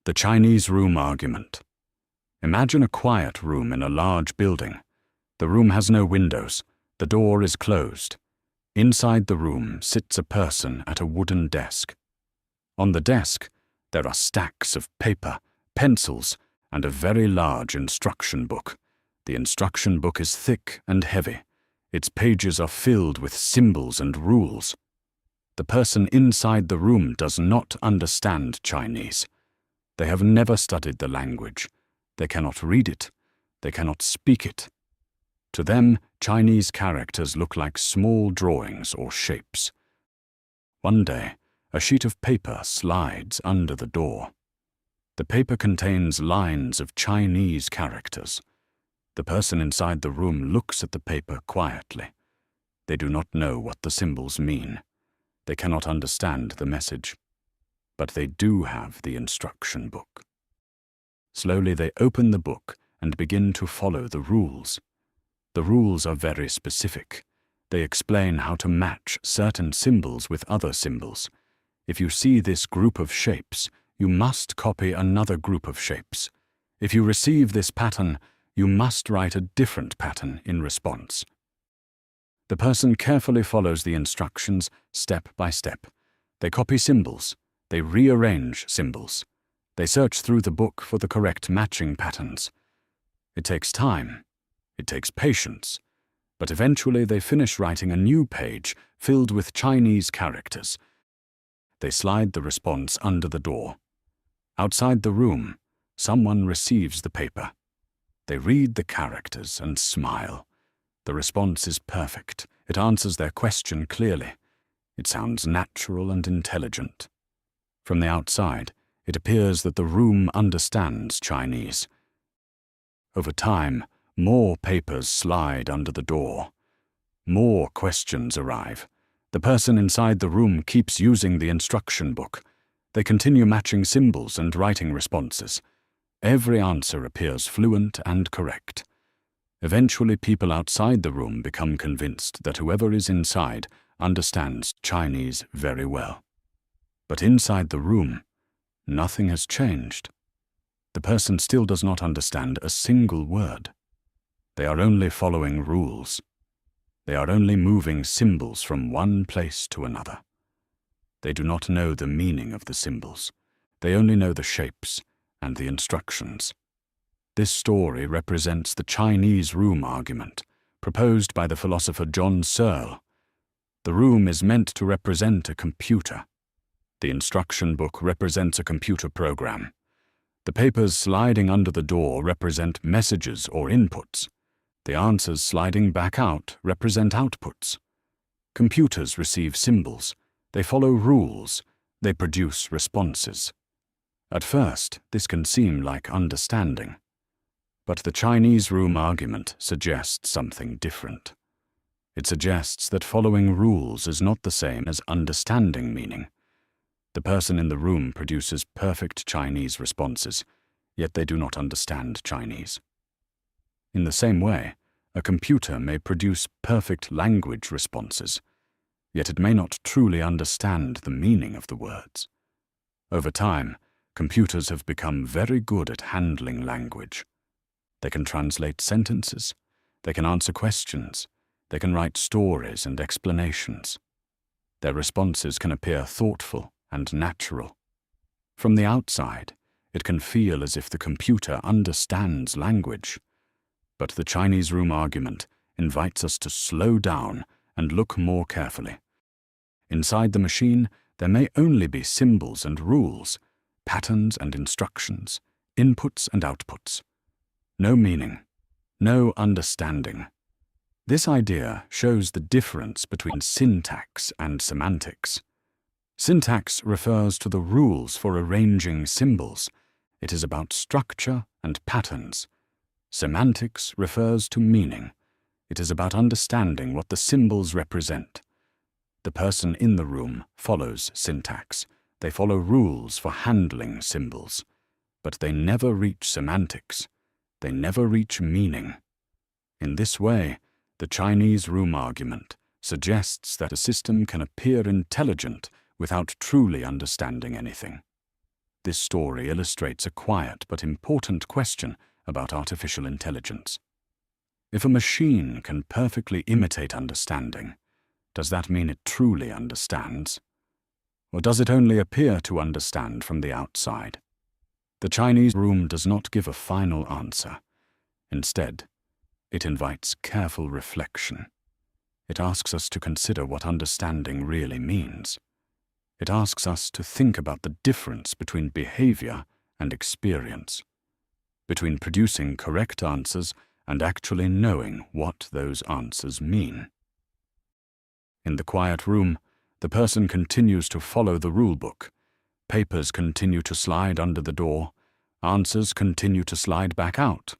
The Chinese room argument. Imagine a quiet room in a large building. The room has no windows. The door is closed. Inside the room sits a person at a wooden desk. On the desk, there are stacks of paper, pencils, and a very large instruction book. The instruction book is thick and heavy. Its pages are filled with symbols and rules. The person inside the room does not understand Chinese. They have never studied the language. They cannot read it. They cannot speak it. To them, Chinese characters look like small drawings or shapes. One day, a sheet of paper slides under the door. The paper contains lines of Chinese characters. The person inside the room looks at the paper quietly. They do not know what the symbols mean. They cannot understand the message. But they do have the instruction book. Slowly they open the book and begin to follow the rules. The rules are very specific. They explain how to match certain symbols with other symbols. If you see this group of shapes, you must copy another group of shapes. If you receive this pattern, you must write a different pattern in response. The person carefully follows the instructions step by step. They copy symbols. They rearrange symbols. They search through the book for the correct matching patterns. It takes time. It takes patience. But eventually they finish writing a new page filled with Chinese characters. They slide the response under the door. Outside the room, someone receives the paper. They read the characters and smile. The response is perfect. It answers their question clearly. It sounds natural and intelligent. From the outside, it appears that the room understands Chinese. Over time, more papers slide under the door. More questions arrive. The person inside the room keeps using the instruction book. They continue matching symbols and writing responses. Every answer appears fluent and correct. Eventually, people outside the room become convinced that whoever is inside understands Chinese very well. But inside the room, nothing has changed. The person still does not understand a single word. They are only following rules. They are only moving symbols from one place to another. They do not know the meaning of the symbols. They only know the shapes and the instructions. This story represents the Chinese room argument, proposed by the philosopher John Searle. The room is meant to represent a computer. The instruction book represents a computer program. The papers sliding under the door represent messages or inputs. The answers sliding back out represent outputs. Computers receive symbols. They follow rules. They produce responses. At first, this can seem like understanding. But the Chinese room argument suggests something different. It suggests that following rules is not the same as understanding meaning. The person in the room produces perfect Chinese responses, yet they do not understand Chinese. In the same way, a computer may produce perfect language responses, yet it may not truly understand the meaning of the words. Over time, computers have become very good at handling language. They can translate sentences, they can answer questions, they can write stories and explanations. Their responses can appear thoughtful and natural. From the outside, it can feel as if the computer understands language. But the Chinese room argument invites us to slow down and look more carefully. Inside the machine, there may only be symbols and rules, patterns and instructions, inputs and outputs. No meaning, no understanding. This idea shows the difference between syntax and semantics. Syntax refers to the rules for arranging symbols. It is about structure and patterns. Semantics refers to meaning. It is about understanding what the symbols represent. The person in the room follows syntax. They follow rules for handling symbols. But they never reach semantics. They never reach meaning. In this way, the Chinese room argument suggests that a system can appear intelligent without truly understanding anything. This story illustrates a quiet but important question about artificial intelligence. If a machine can perfectly imitate understanding, does that mean it truly understands? Or does it only appear to understand from the outside? The Chinese room does not give a final answer. Instead, it invites careful reflection. It asks us to consider what understanding really means. It asks us to think about the difference between behavior and experience, between producing correct answers and actually knowing what those answers mean. In the quiet room, the person continues to follow the rulebook. Papers continue to slide under the door. Answers continue to slide back out.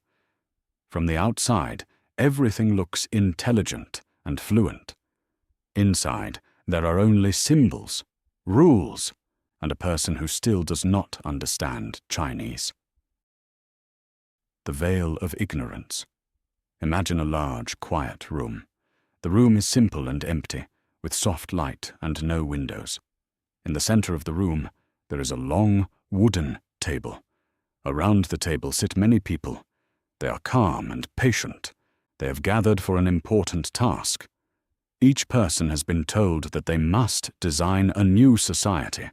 From the outside, everything looks intelligent and fluent. Inside, there are only symbols, rules, and a person who still does not understand Chinese. The veil of ignorance. Imagine a large, quiet room. The room is simple and empty, with soft light and no windows. In the center of the room, there is a long, wooden table. Around the table sit many people. They are calm and patient. They have gathered for an important task. Each person has been told that they must design a new society.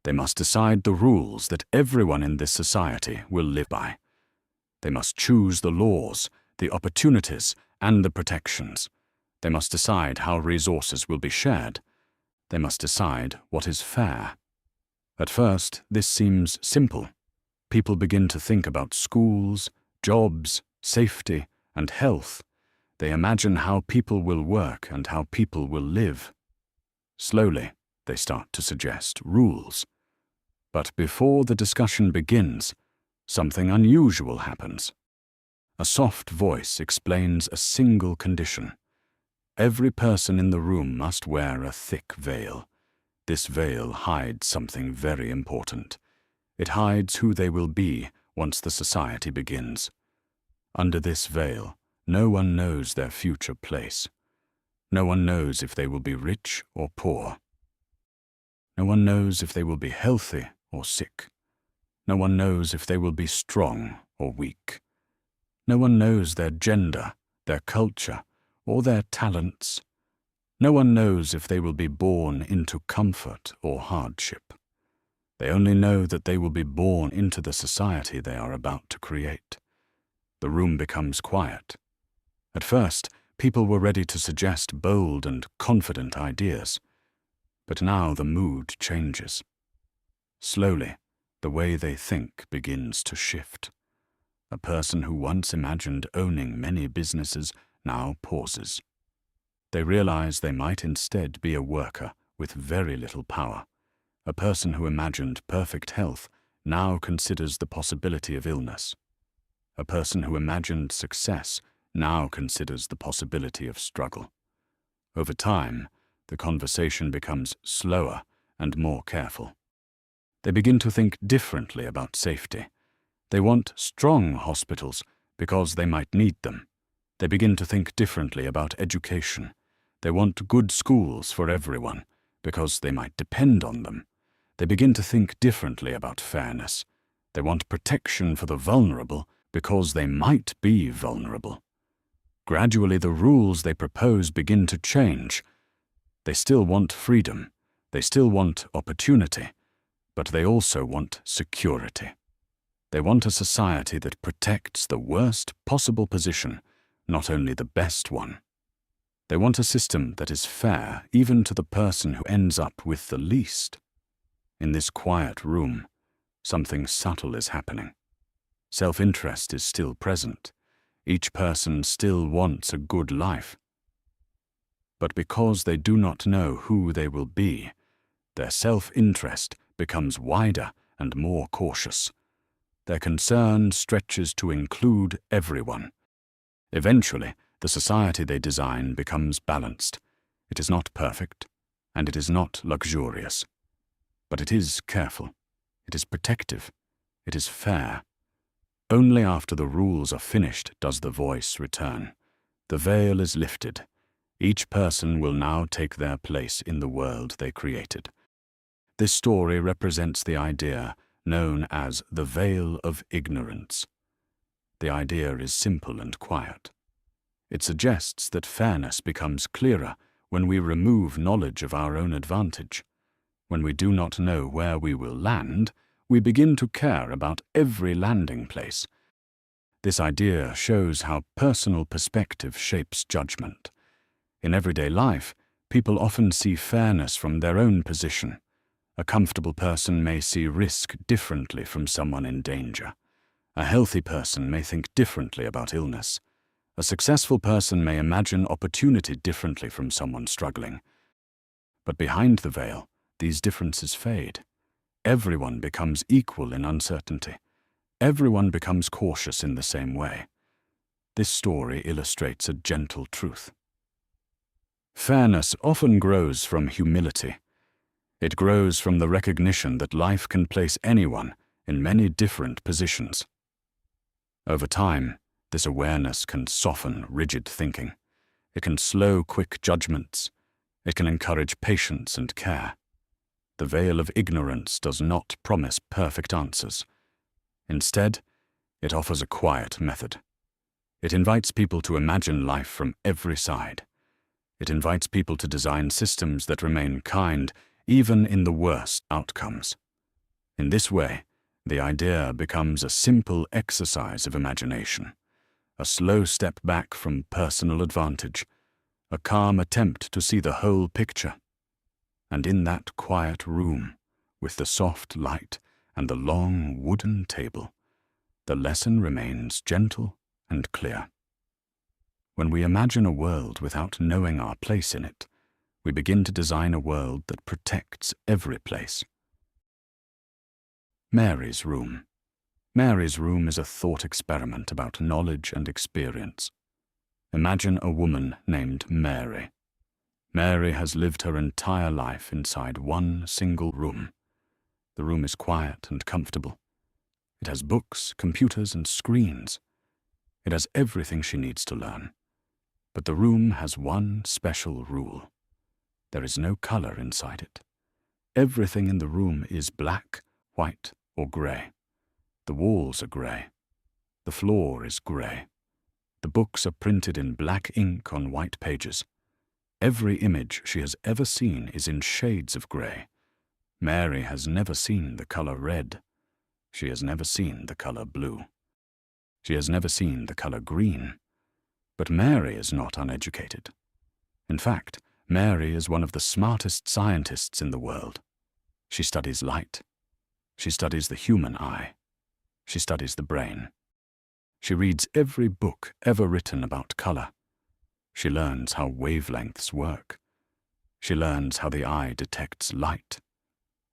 They must decide the rules that everyone in this society will live by. They must choose the laws, the opportunities, and the protections. They must decide how resources will be shared. They must decide what is fair. At first, this seems simple. People begin to think about schools, jobs, safety, and health. They imagine how people will work and how people will live. Slowly, they start to suggest rules. But before the discussion begins, something unusual happens. A soft voice explains a single condition. Every person in the room must wear a thick veil. This veil hides something very important. It hides who they will be once the society begins. Under this veil, no one knows their future place. No one knows if they will be rich or poor. No one knows if they will be healthy or sick. No one knows if they will be strong or weak. No one knows their gender, their culture, or their talents. No one knows if they will be born into comfort or hardship. They only know that they will be born into the society they are about to create. The room becomes quiet. At first, people were ready to suggest bold and confident ideas. But now the mood changes. Slowly, the way they think begins to shift. A person who once imagined owning many businesses now pauses. They realize they might instead be a worker with very little power. A person who imagined perfect health now considers the possibility of illness. A person who imagined success now considers the possibility of struggle. Over time, the conversation becomes slower and more careful. They begin to think differently about safety. They want strong hospitals because they might need them. They begin to think differently about education. They want good schools for everyone because they might depend on them. They begin to think differently about fairness. They want protection for the vulnerable because they might be vulnerable. Gradually, the rules they propose begin to change. They still want freedom. They still want opportunity. But they also want security. They want a society that protects the worst possible position, not only the best one. They want a system that is fair even to the person who ends up with the least. In this quiet room, something subtle is happening. Self-interest is still present. Each person still wants a good life. But because they do not know who they will be, their self-interest becomes wider and more cautious. Their concern stretches to include everyone. Eventually, the society they design becomes balanced. It is not perfect, and it is not luxurious. But it is careful. It is protective. It is fair. Only after the rules are finished does the voice return. The veil is lifted. Each person will now take their place in the world they created. This story represents the idea known as the veil of ignorance. The idea is simple and quiet. It suggests that fairness becomes clearer when we remove knowledge of our own advantage. When we do not know where we will land, we begin to care about every landing place. This idea shows how personal perspective shapes judgment. In everyday life, people often see fairness from their own position. A comfortable person may see risk differently from someone in danger. A healthy person may think differently about illness. A successful person may imagine opportunity differently from someone struggling. But behind the veil, these differences fade. Everyone becomes equal in uncertainty. Everyone becomes cautious in the same way. This story illustrates a gentle truth. Fairness often grows from humility. It grows from the recognition that life can place anyone in many different positions. Over time, this awareness can soften rigid thinking. It can slow quick judgments. It can encourage patience and care. The veil of ignorance does not promise perfect answers. Instead, it offers a quiet method. It invites people to imagine life from every side. It invites people to design systems that remain kind even in the worst outcomes. In this way, the idea becomes a simple exercise of imagination, a slow step back from personal advantage, a calm attempt to see the whole picture. And in that quiet room, with the soft light and the long wooden table, the lesson remains gentle and clear. When we imagine a world without knowing our place in it, we begin to design a world that protects every place. Mary's Room. Mary's Room is a thought experiment about knowledge and experience. Imagine a woman named Mary. Mary has lived her entire life inside one single room. The room is quiet and comfortable. It has books, computers, and screens. It has everything she needs to learn. But the room has one special rule. There is no color inside it. Everything in the room is black, white, or gray. The walls are gray. The floor is gray. The books are printed in black ink on white pages. Every image she has ever seen is in shades of gray. Mary has never seen the color red. She has never seen the color blue. She has never seen the color green. But Mary is not uneducated. In fact, Mary is one of the smartest scientists in the world. She studies light. She studies the human eye. She studies the brain. She reads every book ever written about color. She learns how wavelengths work. She learns how the eye detects light.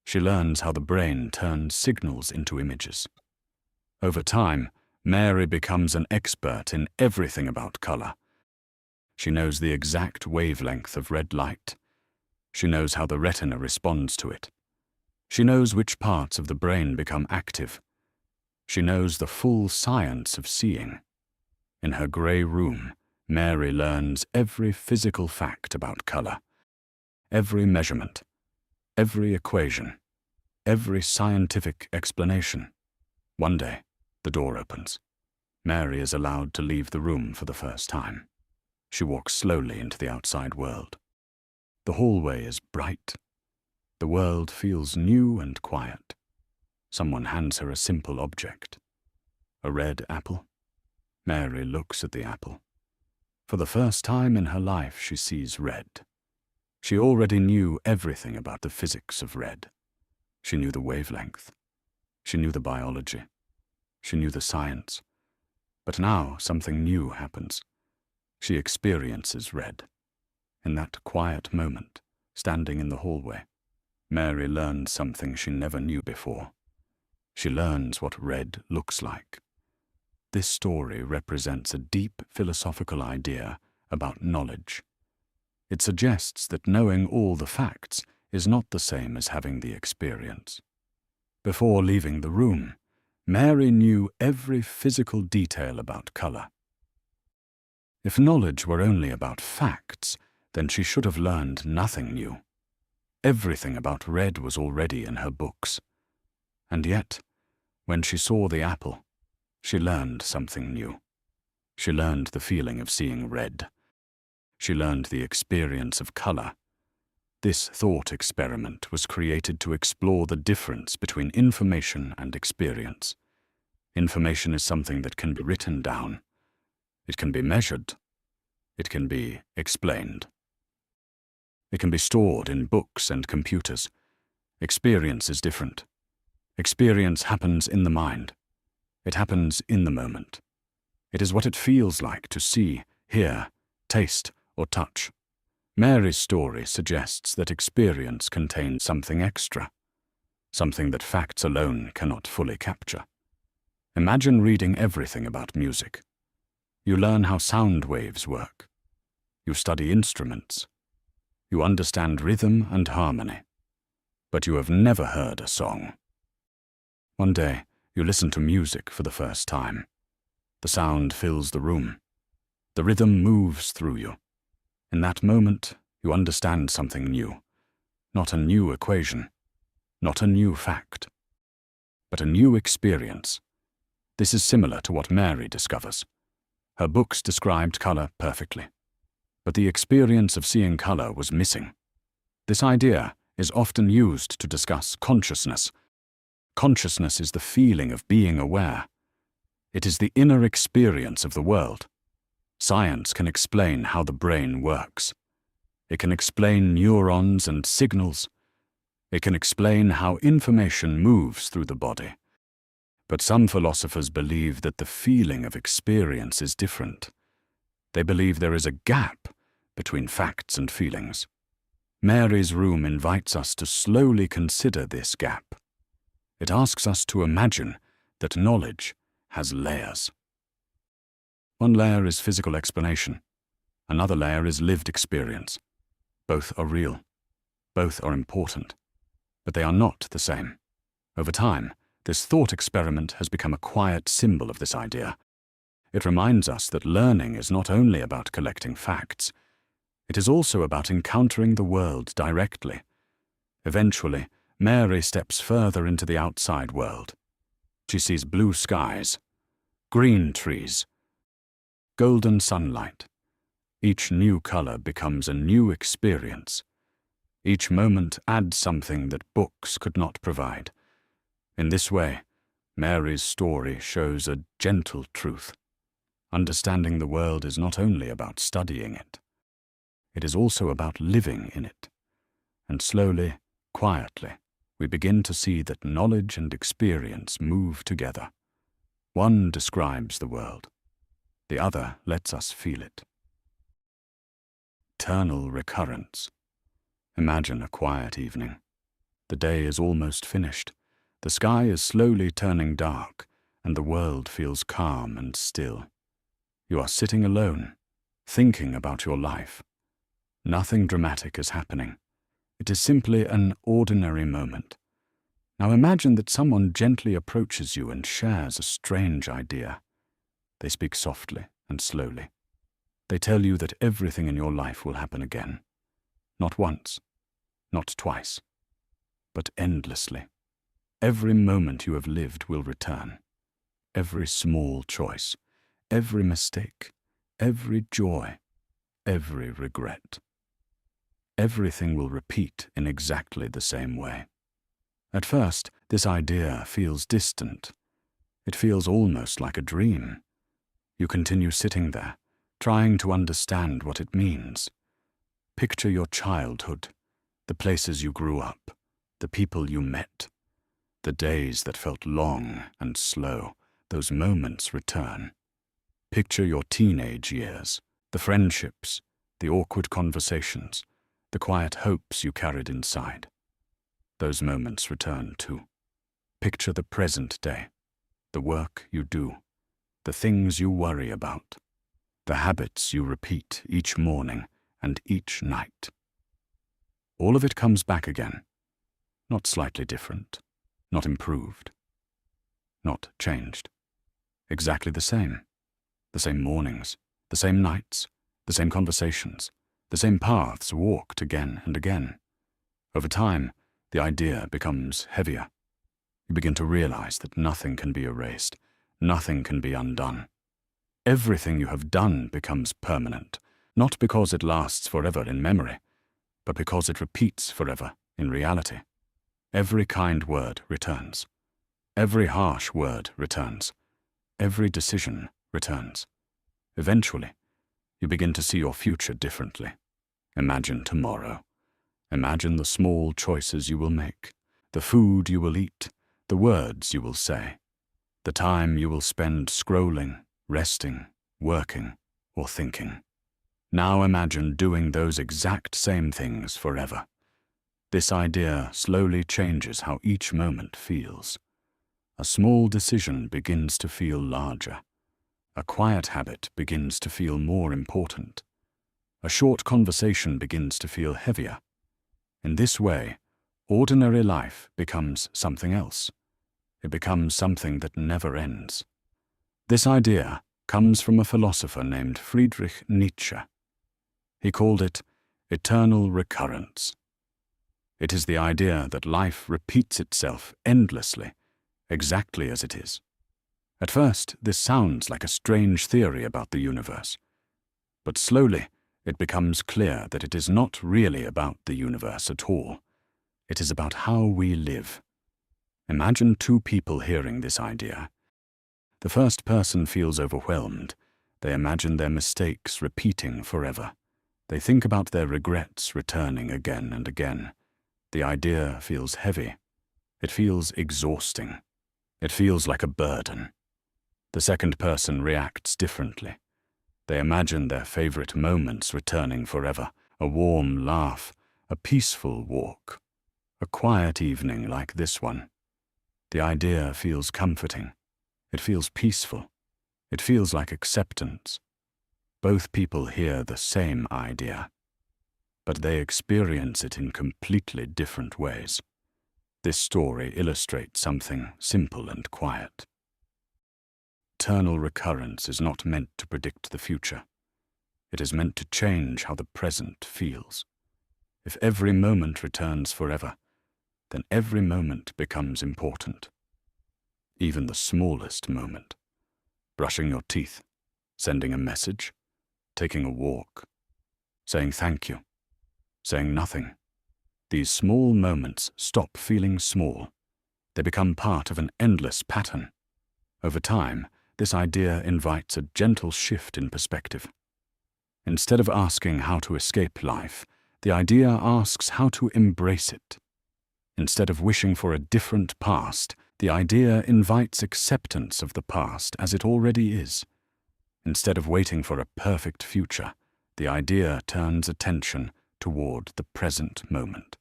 She learns how the brain turns signals into images. Over time, Mary becomes an expert in everything about color. She knows the exact wavelength of red light. She knows how the retina responds to it. She knows which parts of the brain become active. She knows the full science of seeing. In her gray room, Mary learns every physical fact about color, every measurement, every equation, every scientific explanation. One day, the door opens. Mary is allowed to leave the room for the first time. She walks slowly into the outside world. The hallway is bright. The world feels new and quiet. Someone hands her a simple object. A red apple. Mary looks at the apple. For the first time in her life, she sees red. She already knew everything about the physics of red. She knew the wavelength. She knew the biology. She knew the science. But now something new happens. She experiences red. In that quiet moment, standing in the hallway, Mary learns something she never knew before. She learns what red looks like. This story represents a deep philosophical idea about knowledge. It suggests that knowing all the facts is not the same as having the experience. Before leaving the room, Mary knew every physical detail about color. If knowledge were only about facts, then she should have learned nothing new. Everything about red was already in her books. And yet, when she saw the apple, she learned something new. She learned the feeling of seeing red. She learned the experience of color. This thought experiment was created to explore the difference between information and experience. Information is something that can be written down. It can be measured. It can be explained. It can be stored in books and computers. Experience is different. Experience happens in the mind. It happens in the moment. It is what it feels like to see, hear, taste, or touch. Mary's story suggests that experience contains something extra, something that facts alone cannot fully capture. Imagine reading everything about music. You learn how sound waves work. You study instruments. You understand rhythm and harmony. But you have never heard a song. One day, you listen to music for the first time. The sound fills the room. The rhythm moves through you. In that moment, you understand something new. Not a new equation. Not a new fact. But a new experience. This is similar to what Mary discovers. Her books described color perfectly. But the experience of seeing color was missing. This idea is often used to discuss consciousness. Consciousness is the feeling of being aware. It is the inner experience of the world. Science can explain how the brain works. It can explain neurons and signals. It can explain how information moves through the body. But some philosophers believe that the feeling of experience is different. They believe there is a gap between facts and feelings. Mary's room invites us to slowly consider this gap. It asks us to imagine that knowledge has layers. One layer is physical explanation. Another layer is lived experience. Both are real. Both are important. But they are not the same. Over time, this thought experiment has become a quiet symbol of this idea. It reminds us that learning is not only about collecting facts. It is also about encountering the world directly. Eventually, Mary steps further into the outside world. She sees blue skies, green trees, golden sunlight. Each new color becomes a new experience. Each moment adds something that books could not provide. In this way, Mary's story shows a gentle truth. Understanding the world is not only about studying it. It is also about living in it. And slowly, quietly, we begin to see that knowledge and experience move together. One describes the world. The other lets us feel it. Eternal recurrence. Imagine a quiet evening. The day is almost finished. The sky is slowly turning dark, and the world feels calm and still. You are sitting alone, thinking about your life. Nothing dramatic is happening. It is simply an ordinary moment. Now imagine that someone gently approaches you and shares a strange idea. They speak softly and slowly. They tell you that everything in your life will happen again. Not once, not twice, but endlessly. Every moment you have lived will return. Every small choice, every mistake, every joy, every regret. Everything will repeat in exactly the same way. At first, this idea feels distant. It feels almost like a dream. You continue sitting there, trying to understand what it means. Picture your childhood, the places you grew up, the people you met. The days that felt long and slow, those moments return. Picture your teenage years, the friendships, the awkward conversations, the quiet hopes you carried inside. Those moments return too. Picture the present day, the work you do, the things you worry about, the habits you repeat each morning and each night. All of it comes back again, not slightly different, not improved, not changed. Exactly the same. The same mornings, the same nights, the same conversations, the same paths walked again and again. Over time, the idea becomes heavier. You begin to realize that nothing can be erased, nothing can be undone. Everything you have done becomes permanent, not because it lasts forever in memory, but because it repeats forever in reality. Every kind word returns. Every harsh word returns. Every decision returns. Eventually, you begin to see your future differently. Imagine tomorrow. Imagine the small choices you will make, the food you will eat, the words you will say, the time you will spend scrolling, resting, working, or thinking. Now imagine doing those exact same things forever. This idea slowly changes how each moment feels. A small decision begins to feel larger. A quiet habit begins to feel more important. A short conversation begins to feel heavier. In this way, ordinary life becomes something else. It becomes something that never ends. This idea comes from a philosopher named Friedrich Nietzsche. He called it eternal recurrence. It is the idea that life repeats itself endlessly, exactly as it is. At first, this sounds like a strange theory about the universe. But slowly, it becomes clear that it is not really about the universe at all. It is about how we live. Imagine two people hearing this idea. The first person feels overwhelmed. They imagine their mistakes repeating forever. They think about their regrets returning again and again. The idea feels heavy. It feels exhausting. It feels like a burden. The second person reacts differently. They imagine their favorite moments returning forever, a warm laugh, a peaceful walk, a quiet evening like this one. The idea feels comforting. It feels peaceful. It feels like acceptance. Both people hear the same idea, but they experience it in completely different ways. This story illustrates something simple and quiet. Eternal recurrence is not meant to predict the future. It is meant to change how the present feels. If every moment returns forever, then every moment becomes important. Even the smallest moment. Brushing your teeth, sending a message, taking a walk, saying thank you, saying nothing. These small moments stop feeling small. They become part of an endless pattern. Over time, this idea invites a gentle shift in perspective. Instead of asking how to escape life, the idea asks how to embrace it. Instead of wishing for a different past, the idea invites acceptance of the past as it already is. Instead of waiting for a perfect future, the idea turns attention toward the present moment.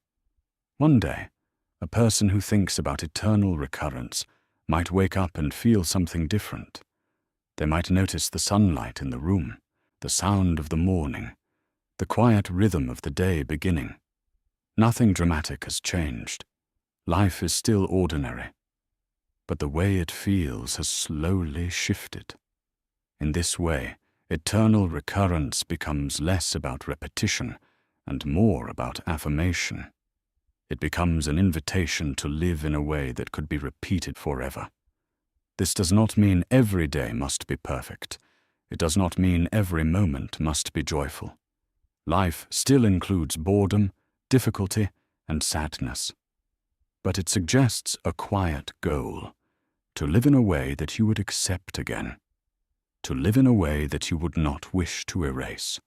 One day, a person who thinks about eternal recurrence might wake up and feel something different. They might notice the sunlight in the room, the sound of the morning, the quiet rhythm of the day beginning. Nothing dramatic has changed. Life is still ordinary, but the way it feels has slowly shifted. In this way, eternal recurrence becomes less about repetition and more about affirmation. It becomes an invitation to live in a way that could be repeated forever. This does not mean every day must be perfect. It does not mean every moment must be joyful. Life still includes boredom, difficulty, and sadness. But it suggests a quiet goal, to live in a way that you would accept again, to live in a way that you would not wish to erase.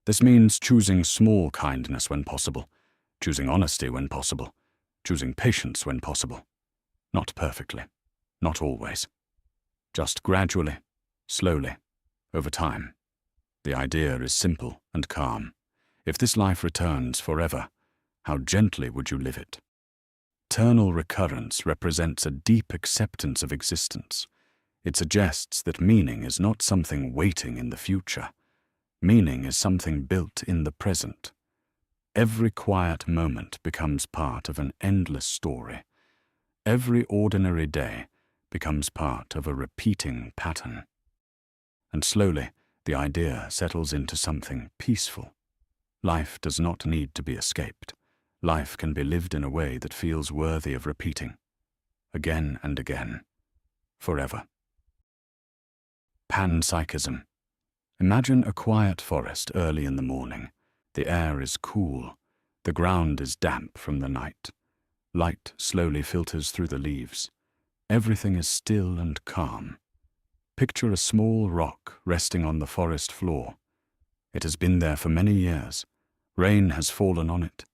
This means choosing small kindness when possible, choosing honesty when possible, choosing patience when possible. Not perfectly, not always. Just gradually, slowly, over time. The idea is simple and calm. If this life returns forever, how gently would you live it? Eternal recurrence represents a deep acceptance of existence. It suggests that meaning is not something waiting in the future. Meaning is something built in the present. Every quiet moment becomes part of an endless story. Every ordinary day becomes part of a repeating pattern. And slowly, the idea settles into something peaceful. Life does not need to be escaped. Life can be lived in a way that feels worthy of repeating. again and again, forever. Panpsychism. Imagine a quiet forest early in the morning. The air is cool. The ground is damp from the night. Light slowly filters through the leaves. Everything is still and calm. Picture a small rock resting on the forest floor. It has been there for many years. Rain has fallen on it.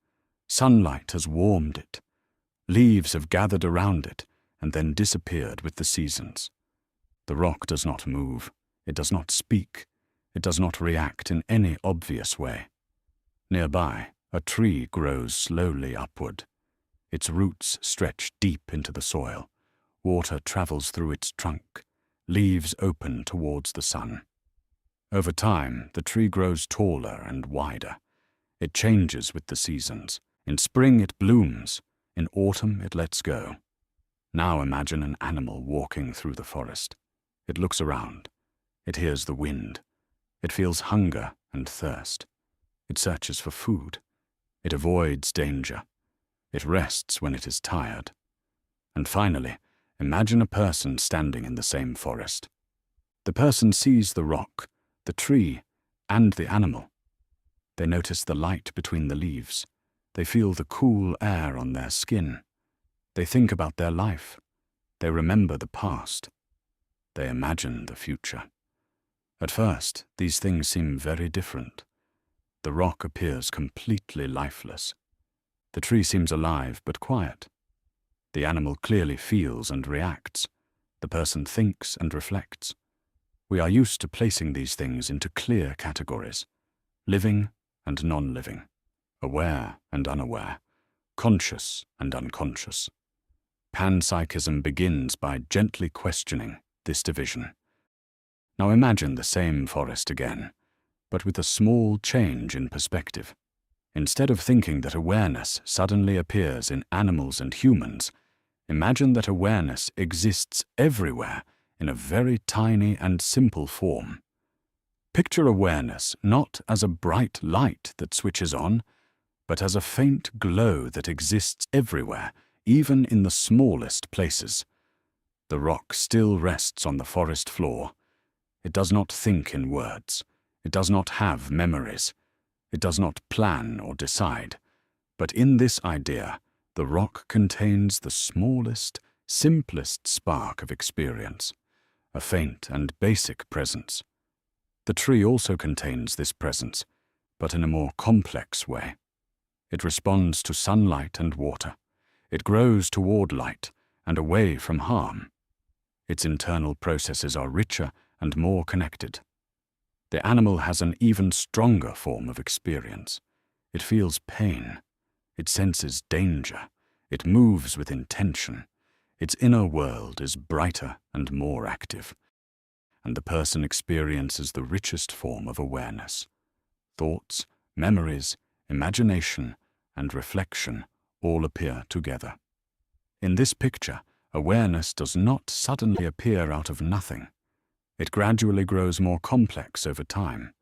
Sunlight has warmed it. Leaves have gathered around it and then disappeared with the seasons. The rock does not move. It does not speak. It does not react in any obvious way. Nearby, a tree grows slowly upward. Its roots stretch deep into the soil. Water travels through its trunk. Leaves open towards the sun. Over time, the tree grows taller and wider. It changes with the seasons. In spring, it blooms. In autumn, it lets go. Now imagine an animal walking through the forest. It looks around. It hears the wind. It feels hunger and thirst. It searches for food. It avoids danger. It rests when it is tired. And finally, imagine a person standing in the same forest. The person sees the rock, the tree, and the animal. They notice the light between the leaves. They feel the cool air on their skin. They think about their life. They remember the past. They imagine the future. At first, these things seem very different. The rock appears completely lifeless. The tree seems alive but quiet. The animal clearly feels and reacts. The person thinks and reflects. We are used to placing these things into clear categories: living and non-living, aware and unaware, conscious and unconscious. Panpsychism begins by gently questioning this division. Now imagine the same forest again, but with a small change in perspective. Instead of thinking that awareness suddenly appears in animals and humans, imagine that awareness exists everywhere in a very tiny and simple form. Picture awareness not as a bright light that switches on, but as a faint glow that exists everywhere, even in the smallest places. The rock still rests on the forest floor. It does not think in words. It does not have memories. It does not plan or decide. But in this idea, the rock contains the smallest, simplest spark of experience, a faint and basic presence. The tree also contains this presence, but in a more complex way. It responds to sunlight and water. It grows toward light and away from harm. Its internal processes are richer and more connected. The animal has an even stronger form of experience. It feels pain. It senses danger. It moves with intention. Its inner world is brighter and more active. And the person experiences the richest form of awareness. Thoughts, memories, imagination, and reflection all appear together. In this picture, awareness does not suddenly appear out of nothing. It gradually grows more complex over time.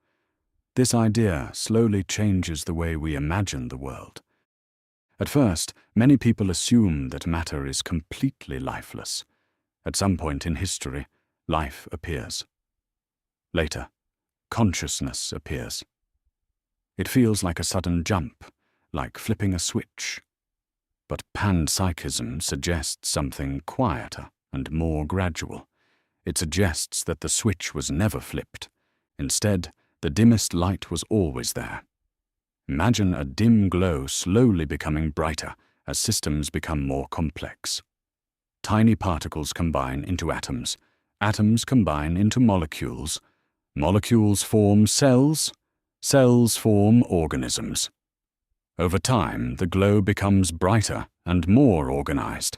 This idea slowly changes the way we imagine the world. At first, many people assume that matter is completely lifeless. At some point in history, life appears. Later, consciousness appears. It feels like a sudden jump, like flipping a switch. But panpsychism suggests something quieter and more gradual. It suggests that the switch was never flipped. Instead, the dimmest light was always there. Imagine a dim glow slowly becoming brighter as systems become more complex. Tiny particles combine into atoms. Atoms combine into molecules. Molecules form cells. Cells form organisms. Over time, the glow becomes brighter and more organized.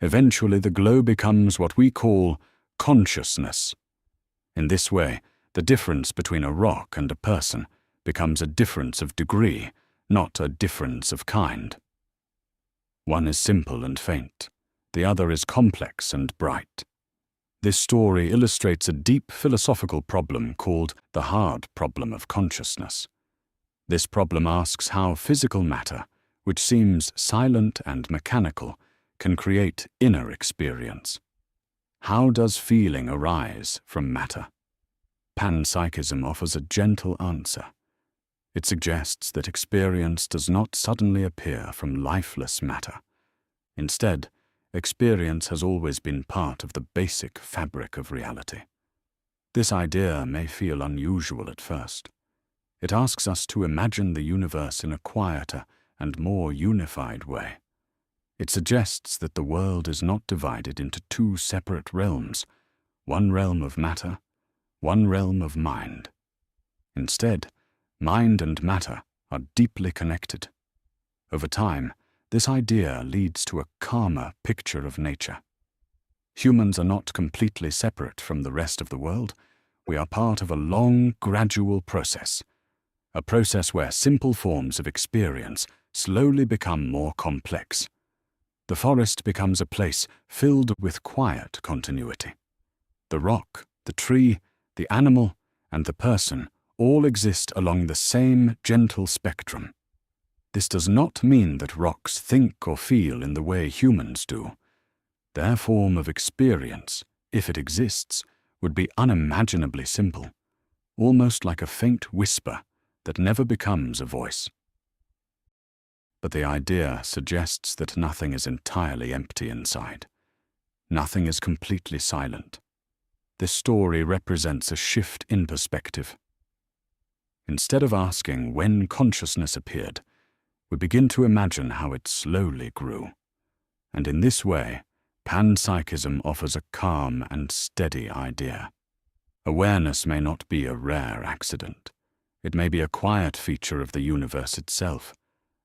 Eventually, the glow becomes what we call consciousness. In this way, the difference between a rock and a person becomes a difference of degree, not a difference of kind. One is simple and faint. The other is complex and bright. This story illustrates a deep philosophical problem called the hard problem of consciousness. This problem asks how physical matter, which seems silent and mechanical, can create inner experience. How does feeling arise from matter? Panpsychism offers a gentle answer. It suggests that experience does not suddenly appear from lifeless matter. Instead, experience has always been part of the basic fabric of reality. This idea may feel unusual at first. It asks us to imagine the universe in a quieter and more unified way. It suggests that the world is not divided into two separate realms, one realm of matter, one realm of mind. Instead, mind and matter are deeply connected. Over time, this idea leads to a calmer picture of nature. Humans are not completely separate from the rest of the world. We are part of a long, gradual process, a process where simple forms of experience slowly become more complex. The forest becomes a place filled with quiet continuity. The rock, the tree, the animal, and the person all exist along the same gentle spectrum. This does not mean that rocks think or feel in the way humans do. Their form of experience, if it exists, would be unimaginably simple, almost like a faint whisper that never becomes a voice. But the idea suggests that nothing is entirely empty inside. Nothing is completely silent. This story represents a shift in perspective. Instead of asking when consciousness appeared, we begin to imagine how it slowly grew. And in this way, Panpsychism offers a calm and steady idea. Awareness may not be a rare accident. It may be a quiet feature of the universe itself,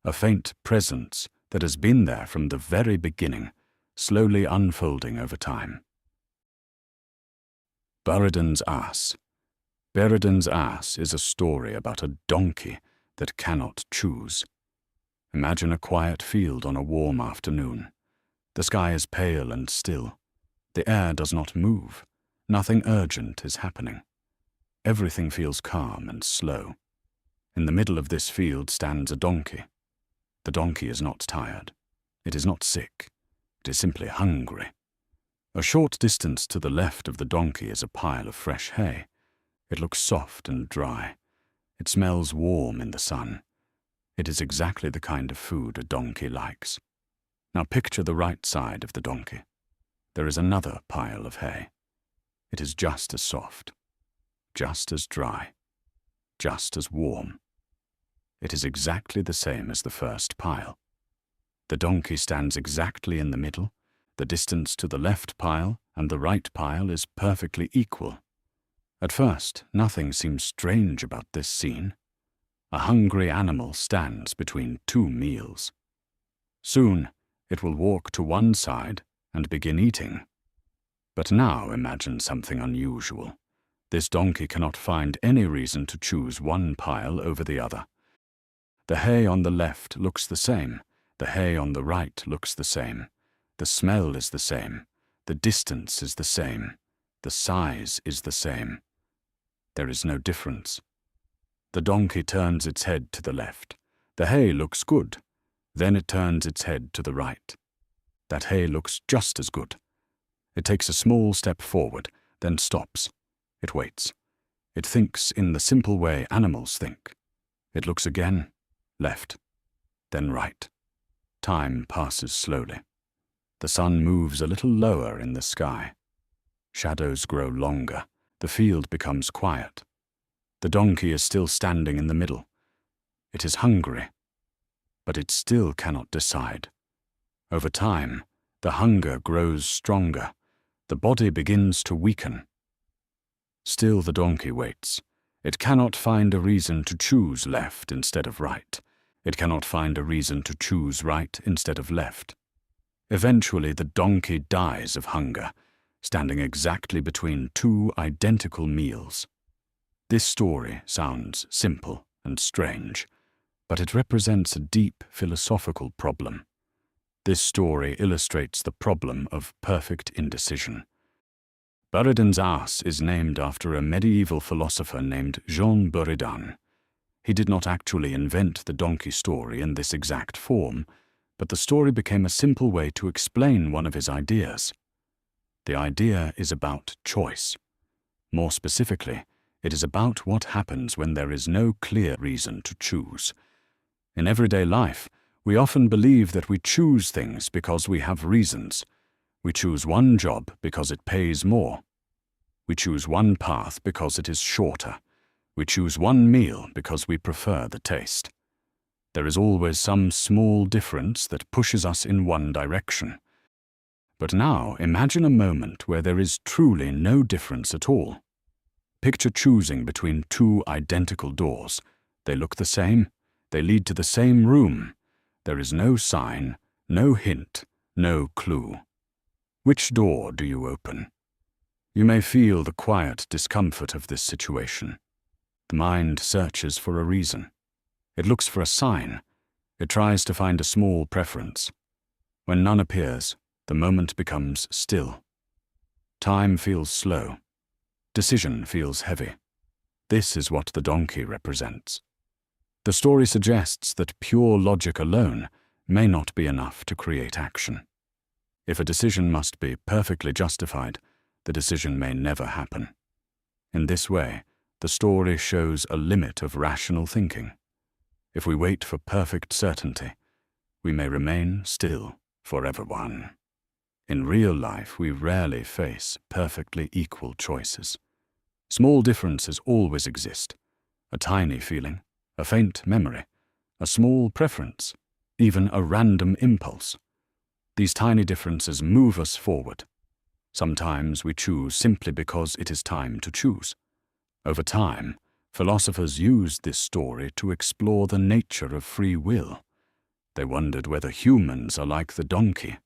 a faint presence that has been there from the very beginning, slowly unfolding over time. Buridan's Ass. Buridan's Ass is a story about a donkey that cannot choose. Imagine a quiet field on a warm afternoon. The sky is pale and still. The air does not move. Nothing urgent is happening. Everything feels calm and slow. In the middle of this field stands a donkey. The donkey is not tired. It is not sick. It is simply hungry. A short distance to the left of the donkey is a pile of fresh hay. It looks soft and dry. It smells warm in the sun. It is exactly the kind of food a donkey likes. Now picture the right side of the donkey. There is another pile of hay. It is just as soft, just as dry, just as warm. It is exactly the same as the first pile. The donkey stands exactly in the middle. The distance to the left pile and the right pile is perfectly equal. At first, nothing seems strange about this scene. A hungry animal stands between two meals. Soon, it will walk to one side and begin eating. But now imagine something unusual. This donkey cannot find any reason to choose one pile over the other. The hay on the left looks the same. The hay on the right looks the same. The smell is the same. The distance is the same. The size is the same. There is no difference. The donkey turns its head to the left. The hay looks good. Then it turns its head to the right. That hay looks just as good. It takes a small step forward, then stops. It waits. It thinks in the simple way animals think. It looks again, left, then right. Time passes slowly. The sun moves a little lower in the sky. Shadows grow longer. The field becomes quiet. The donkey is still standing in the middle. It is hungry, but it still cannot decide. Over time, the hunger grows stronger. The body begins to weaken. Still the donkey waits. It cannot find a reason to choose left instead of right. It cannot find a reason to choose right instead of left. Eventually, the donkey dies of hunger, standing exactly between two identical meals. This story sounds simple and strange, but it represents a deep philosophical problem. This story illustrates the problem of perfect indecision. Buridan's Ass is named after a medieval philosopher named Jean Buridan. He did not actually invent the donkey story in this exact form, but the story became a simple way to explain one of his ideas. The idea is about choice. More specifically, it is about what happens when there is no clear reason to choose. In everyday life, we often believe that we choose things because we have reasons. We choose one job because it pays more. We choose one path because it is shorter. We choose one meal because we prefer the taste. There is always some small difference that pushes us in one direction. But now imagine a moment where there is truly no difference at all. Picture choosing between two identical doors. They look the same. They lead to the same room. There is no sign, no hint, no clue. Which door do you open? You may feel the quiet discomfort of this situation. The mind searches for a reason. It looks for a sign. It tries to find a small preference. When none appears, the moment becomes still. Time feels slow. Decision feels heavy. This is what the donkey represents. The story suggests that pure logic alone may not be enough to create action. If a decision must be perfectly justified, the decision may never happen. In this way, the story shows a limit of rational thinking. If we wait for perfect certainty, we may remain still forever one. In real life, we rarely face perfectly equal choices. Small differences always exist. A tiny feeling, a faint memory, a small preference, even a random impulse. These tiny differences move us forward. Sometimes we choose simply because it is time to choose. Over time, philosophers used this story to explore the nature of free will. They wondered whether humans are like the donkey.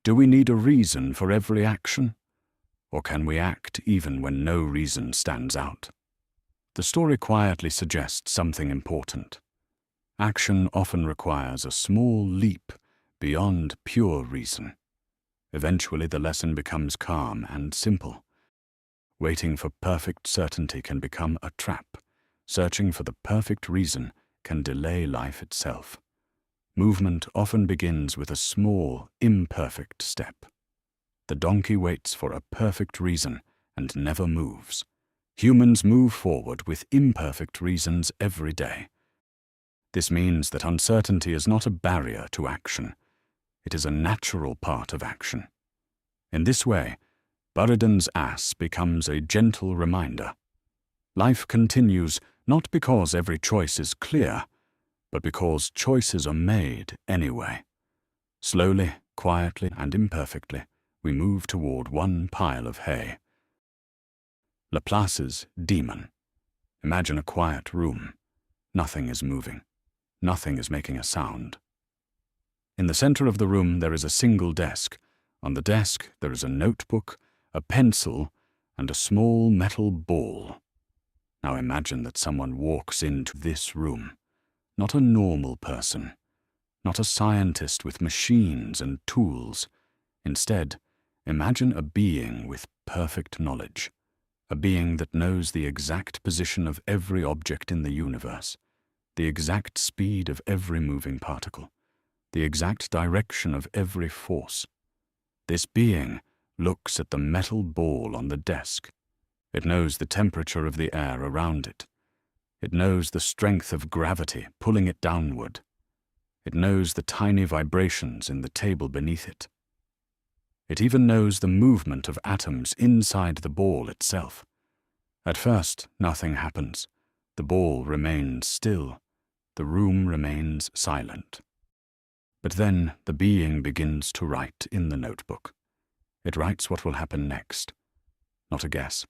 Do we need a reason for every action? Or can we act even when no reason stands out? The story quietly suggests something important. Action often requires a small leap beyond pure reason. Eventually, the lesson becomes calm and simple. Waiting for perfect certainty can become a trap. Searching for the perfect reason can delay life itself. Movement often begins with a small, imperfect step. The donkey waits for a perfect reason and never moves. Humans move forward with imperfect reasons every day. This means that uncertainty is not a barrier to action. It is a natural part of action. In this way, Buridan's ass becomes a gentle reminder. Life continues not because every choice is clear, but because choices are made anyway. Slowly, quietly, and imperfectly, we move toward one pile of hay. Laplace's demon. Imagine a quiet room. Nothing is moving. Nothing is making a sound. In the center of the room there is a single desk. On the desk there is a notebook, a pencil, and a small metal ball. Now imagine that someone walks into this room. Not a normal person. Not a scientist with machines and tools. Instead, imagine a being with perfect knowledge. A being that knows the exact position of every object in the universe, the exact speed of every moving particle, the exact direction of every force. This being looks at the metal ball on the desk. It knows the temperature of the air around it. It knows the strength of gravity pulling it downward. It knows the tiny vibrations in the table beneath it. It even knows the movement of atoms inside the ball itself. At first, nothing happens. The ball remains still. The room remains silent. But then the being begins to write in the notebook. It writes what will happen next. Not a guess.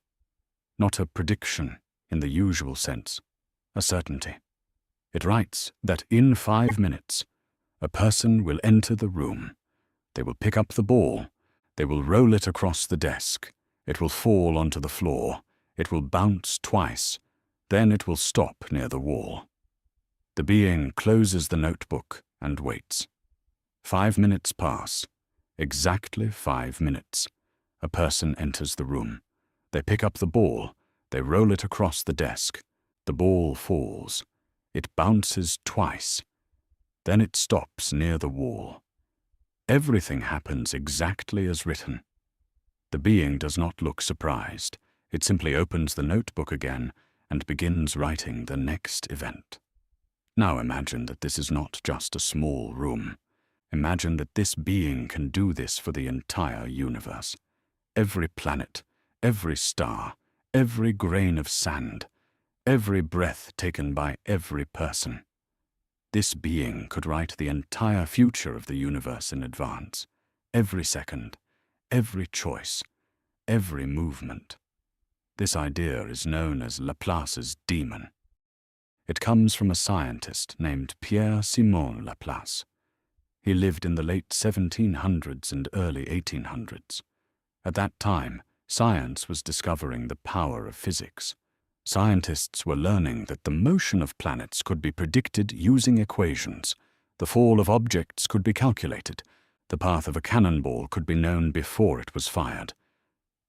Not a prediction in the usual sense. A certainty. It writes that in 5 minutes, a person will enter the room. They will pick up the ball. They will roll it across the desk. It will fall onto the floor. It will bounce twice. Then it will stop near the wall. The being closes the notebook and waits. 5 minutes pass. Exactly 5 minutes. A person enters the room. They pick up the ball. They roll it across the desk. The ball falls. It bounces twice. Then it stops near the wall. Everything happens exactly as written. The being does not look surprised. It simply opens the notebook again and begins writing the next event. Now imagine that this is not just a small room. Imagine that this being can do this for the entire universe. Every planet, every star, every grain of sand, every breath taken by every person. This being could write the entire future of the universe in advance, every second, every choice, every movement. This idea is known as Laplace's demon. It comes from a scientist named Pierre-Simon Laplace. He lived in the late 1700s and early 1800s. At that time, science was discovering the power of physics. Scientists were learning that the motion of planets could be predicted using equations, the fall of objects could be calculated, the path of a cannonball could be known before it was fired.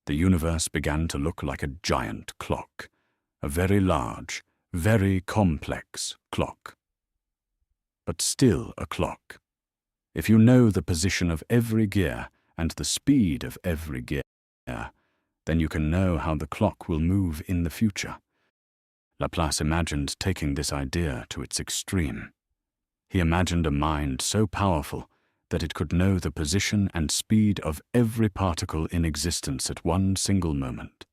The universe began to look like a giant clock, a very large, very complex clock. But still a clock. If you know the position of every gear and the speed of every gear, then you can know how the clock will move in the future. Laplace imagined taking this idea to its extreme. He imagined a mind so powerful that it could know the position and speed of every particle in existence at one single moment.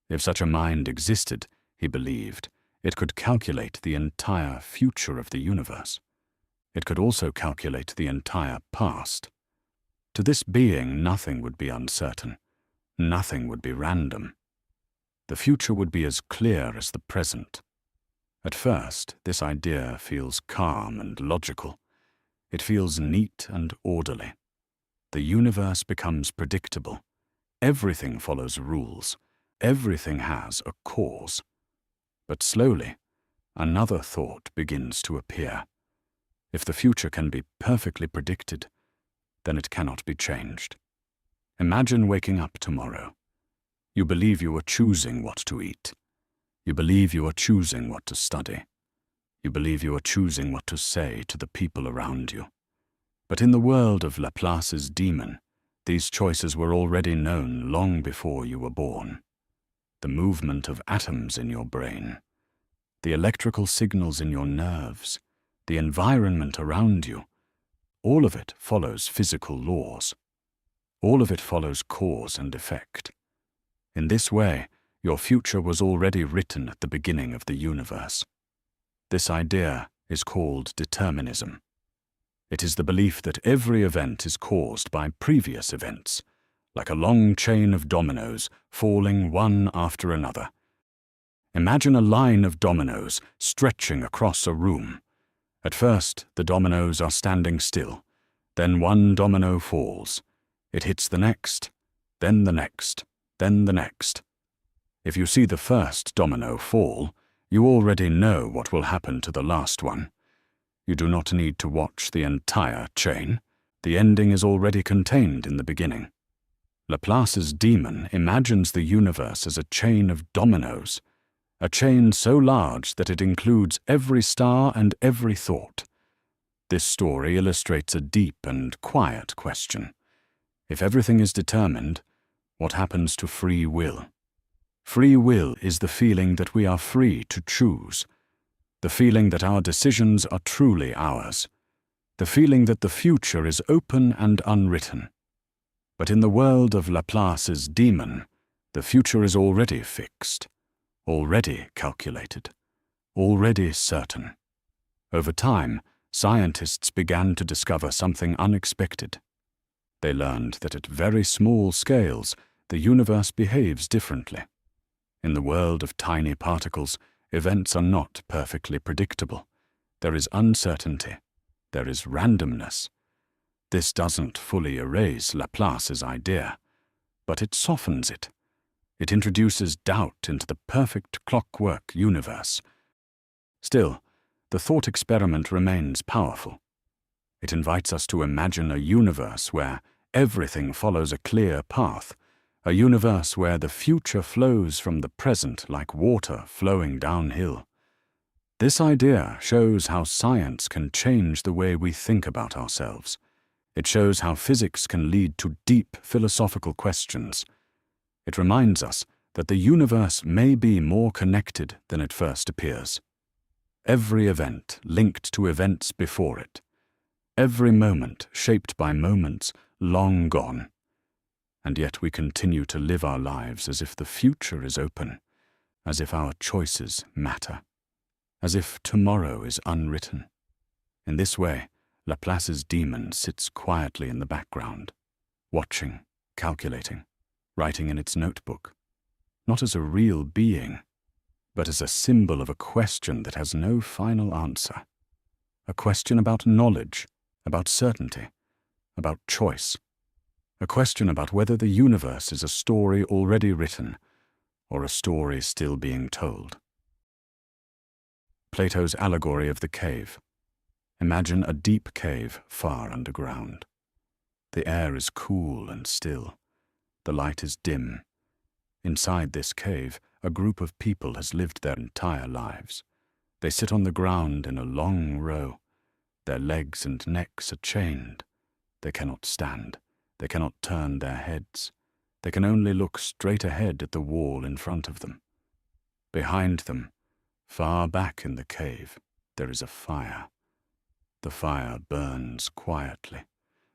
If such a mind existed, he believed, it could calculate the entire future of the universe. It could also calculate the entire past. To this being, nothing would be uncertain. Nothing would be random. The future would be as clear as the present. At first, this idea feels calm and logical. It feels neat and orderly. The universe becomes predictable. Everything follows rules. Everything has a cause. But slowly, another thought begins to appear. If the future can be perfectly predicted, then it cannot be changed. Imagine waking up tomorrow. You believe you are choosing what to eat. You believe you are choosing what to study. You believe you are choosing what to say to the people around you. But in the world of Laplace's demon, these choices were already known long before you were born. The movement of atoms in your brain, the electrical signals in your nerves, the environment around you, all of it follows physical laws. All of it follows cause and effect. In this way, your future was already written at the beginning of the universe. This idea is called determinism. It is the belief that every event is caused by previous events, like a long chain of dominoes falling one after another. Imagine a line of dominoes stretching across a room. At first, the dominoes are standing still. Then one domino falls. It hits the next, then the next, then the next. If you see the first domino fall, you already know what will happen to the last one. You do not need to watch the entire chain. The ending is already contained in the beginning. Laplace's demon imagines the universe as a chain of dominoes, a chain so large that it includes every star and every thought. This story illustrates a deep and quiet question. If everything is determined, what happens to free will? Free will is the feeling that we are free to choose, the feeling that our decisions are truly ours, the feeling that the future is open and unwritten. But in the world of Laplace's demon, the future is already fixed, already calculated, already certain. Over time, scientists began to discover something unexpected. They learned that at very small scales, the universe behaves differently. In the world of tiny particles, events are not perfectly predictable. There is uncertainty. There is randomness. This doesn't fully erase Laplace's idea, but it softens it. It introduces doubt into the perfect clockwork universe. Still, the thought experiment remains powerful. It invites us to imagine a universe where everything follows a clear path, a universe where the future flows from the present like water flowing downhill. This idea shows how science can change the way we think about ourselves. It shows how physics can lead to deep philosophical questions. It reminds us that the universe may be more connected than it first appears. Every event linked to events before it. Every moment shaped by moments long gone. And yet we continue to live our lives as if the future is open, as if our choices matter, as if tomorrow is unwritten. In this way, Laplace's demon sits quietly in the background, watching, calculating, writing in its notebook, not as a real being, but as a symbol of a question that has no final answer. A question about knowledge, about certainty, about choice. A question about whether the universe is a story already written or a story still being told. Plato's Allegory of the Cave. Imagine a deep cave far underground. The air is cool and still. The light is dim. Inside this cave, a group of people has lived their entire lives. They sit on the ground in a long row. Their legs and necks are chained. They cannot stand. They cannot turn their heads. They can only look straight ahead at the wall in front of them. Behind them, far back in the cave, there is a fire. The fire burns quietly.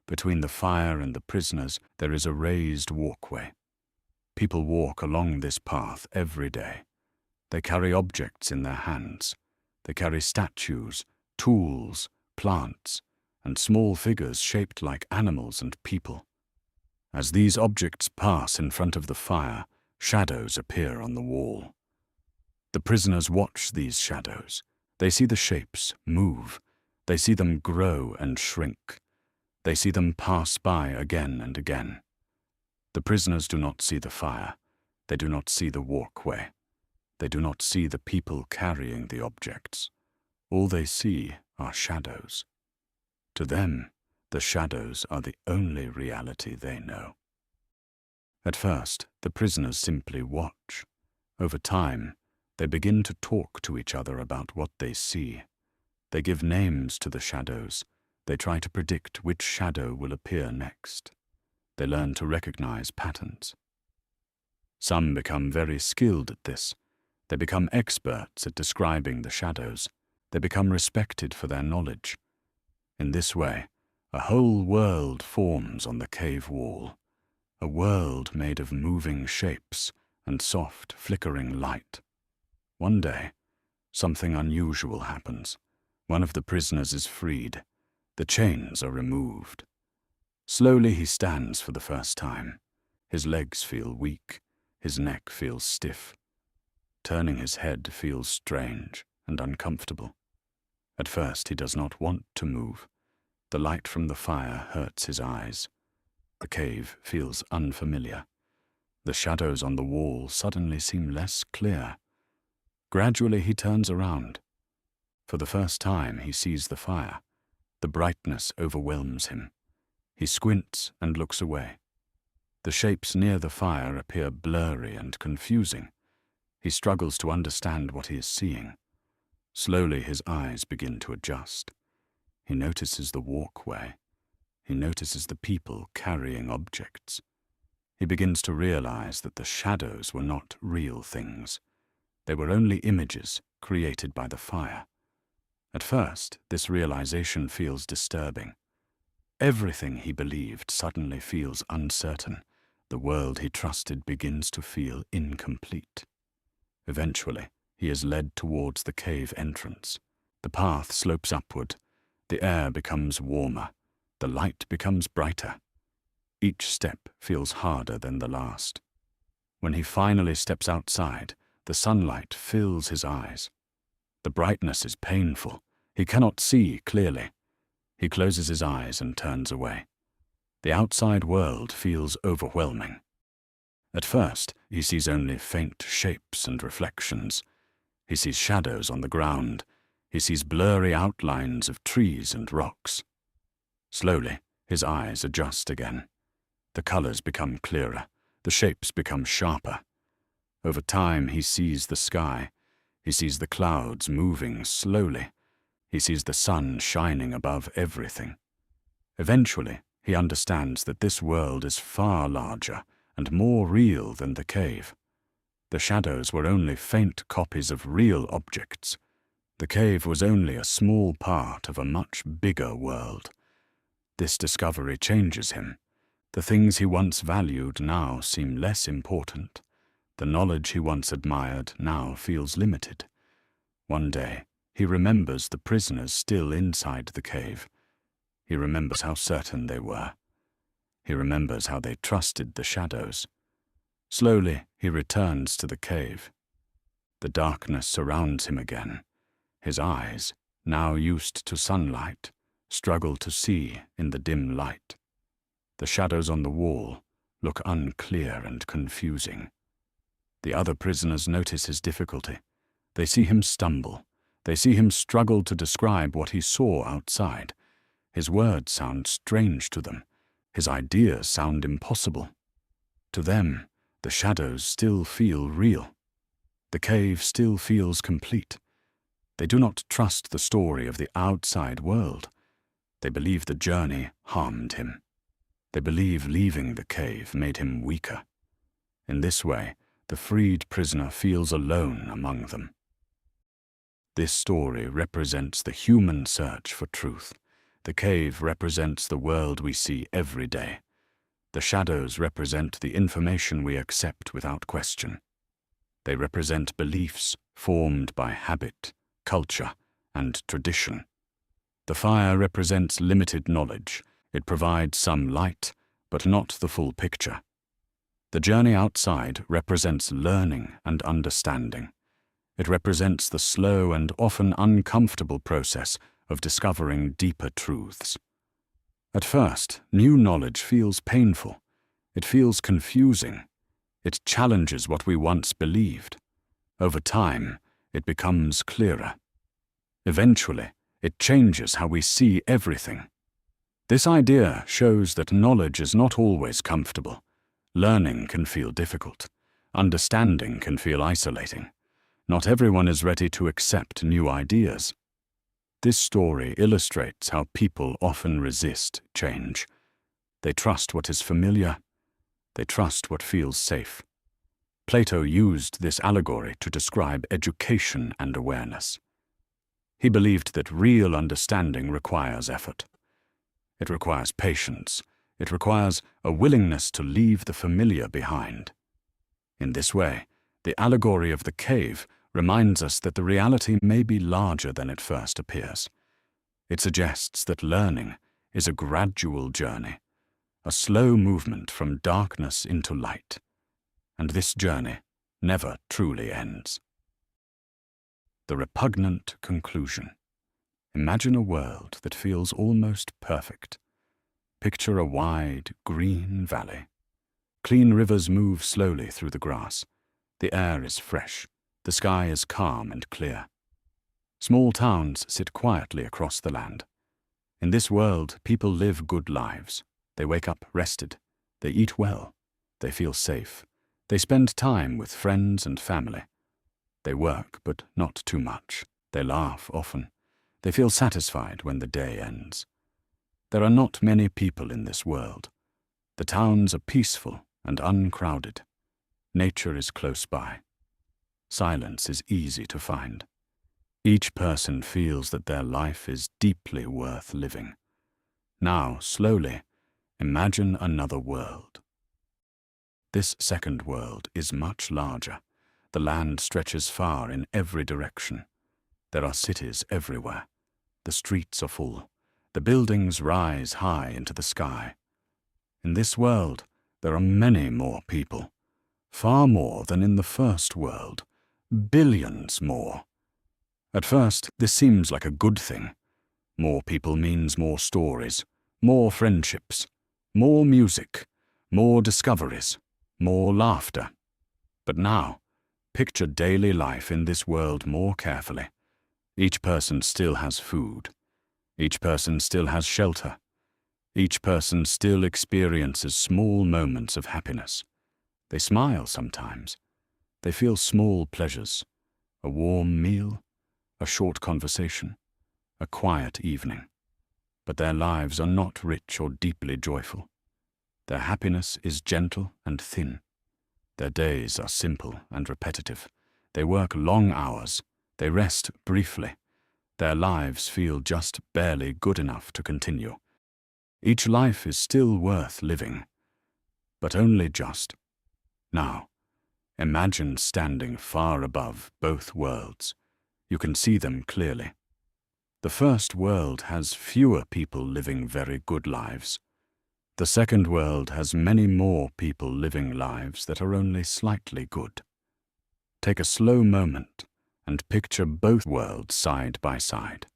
Between the fire and the prisoners, there is a raised walkway. People walk along this path every day. They carry objects in their hands. They carry statues, tools, plants, and small figures shaped like animals and people. As these objects pass in front of the fire, shadows appear on the wall. The prisoners watch these shadows. They see the shapes move. They see them grow and shrink. They see them pass by again and again. The prisoners do not see the fire. They do not see the walkway. They do not see the people carrying the objects. All they see are shadows. To them, the shadows are the only reality they know. At first, the prisoners simply watch. Over time, they begin to talk to each other about what they see. They give names to the shadows. They try to predict which shadow will appear next. They learn to recognize patterns. Some become very skilled at this. They become experts at describing the shadows. They become respected for their knowledge. In this way, a whole world forms on the cave wall, a world made of moving shapes and soft, flickering light. One day, something unusual happens. One of the prisoners is freed. The chains are removed. Slowly he stands for the first time. His legs feel weak. His neck feels stiff. Turning his head feels strange and uncomfortable. At first he does not want to move. The light from the fire hurts his eyes. The cave feels unfamiliar. The shadows on the wall suddenly seem less clear. Gradually he turns around. For the first time he sees the fire. The brightness overwhelms him. He squints and looks away. The shapes near the fire appear blurry and confusing. He struggles to understand what he is seeing. Slowly his eyes begin to adjust. He notices the walkway. He notices the people carrying objects. He begins to realize that the shadows were not real things. They were only images created by the fire. At first, this realization feels disturbing. Everything he believed suddenly feels uncertain. The world he trusted begins to feel incomplete. Eventually, he is led towards the cave entrance. The path slopes upward. The air becomes warmer. The light becomes brighter. Each step feels harder than the last. When he finally steps outside, the sunlight fills his eyes. The brightness is painful. He cannot see clearly. He closes his eyes and turns away. The outside world feels overwhelming. At first, he sees only faint shapes and reflections. He sees shadows on the ground. He sees blurry outlines of trees and rocks. Slowly, his eyes adjust again. The colors become clearer. The shapes become sharper. Over time, he sees the sky. He sees the clouds moving slowly. He sees the sun shining above everything. Eventually, he understands that this world is far larger and more real than the cave. The shadows were only faint copies of real objects. The cave was only a small part of a much bigger world. This discovery changes him. The things he once valued now seem less important. The knowledge he once admired now feels limited. One day, he remembers the prisoners still inside the cave. He remembers how certain they were. He remembers how they trusted the shadows. Slowly, he returns to the cave. The darkness surrounds him again. His eyes, now used to sunlight, struggle to see in the dim light. The shadows on the wall look unclear and confusing. The other prisoners notice his difficulty. They see him stumble. They see him struggle to describe what he saw outside. His words sound strange to them. His ideas sound impossible. To them, the shadows still feel real. The cave still feels complete. They do not trust the story of the outside world. They believe the journey harmed him. They believe leaving the cave made him weaker. In this way, the freed prisoner feels alone among them. This story represents the human search for truth. The cave represents the world we see every day. The shadows represent the information we accept without question. They represent beliefs formed by habit, culture, and tradition. The fire represents limited knowledge. It provides some light, but not the full picture. The journey outside represents learning and understanding. It represents the slow and often uncomfortable process of discovering deeper truths. At first, new knowledge feels painful. It feels confusing. It challenges what we once believed. Over time, it becomes clearer. Eventually, it changes how we see everything. This idea shows that knowledge is not always comfortable. Learning can feel difficult. Understanding can feel isolating. Not everyone is ready to accept new ideas. This story illustrates how people often resist change. They trust what is familiar. They trust what feels safe. Plato used this allegory to describe education and awareness. He believed that real understanding requires effort. It requires patience. It requires a willingness to leave the familiar behind. In this way, the allegory of the cave reminds us that the reality may be larger than it first appears. It suggests that learning is a gradual journey, a slow movement from darkness into light, and this journey never truly ends. The Repugnant Conclusion. Imagine a world that feels almost perfect. Picture a wide, green valley. Clean rivers move slowly through the grass. The air is fresh. The sky is calm and clear. Small towns sit quietly across the land. In this world, people live good lives. They wake up rested. They eat well. They feel safe. They spend time with friends and family. They work, but not too much. They laugh often. They feel satisfied when the day ends. There are not many people in this world. The towns are peaceful and uncrowded. Nature is close by. Silence is easy to find. Each person feels that their life is deeply worth living. Now, slowly, imagine another world. This second world is much larger. The land stretches far in every direction. There are cities everywhere. The streets are full. The buildings rise high into the sky. In this world, there are many more people. Far more than in the first world. Billions more. At first, this seems like a good thing. More people means more stories, more friendships, more music, more discoveries, more laughter. But now, picture daily life in this world more carefully. Each person still has food. Each person still has shelter. Each person still experiences small moments of happiness. They smile sometimes. They feel small pleasures. a warm meal, a short conversation, a quiet evening. But their lives are not rich or deeply joyful. Their happiness is gentle and thin. Their days are simple and repetitive. They work long hours. They rest briefly. Their lives feel just barely good enough to continue. Each life is still worth living, but only just. Now, imagine standing far above both worlds. You can see them clearly. The first world has fewer people living very good lives. The second world has many more people living lives that are only slightly good. Take a slow moment and picture both worlds side by side.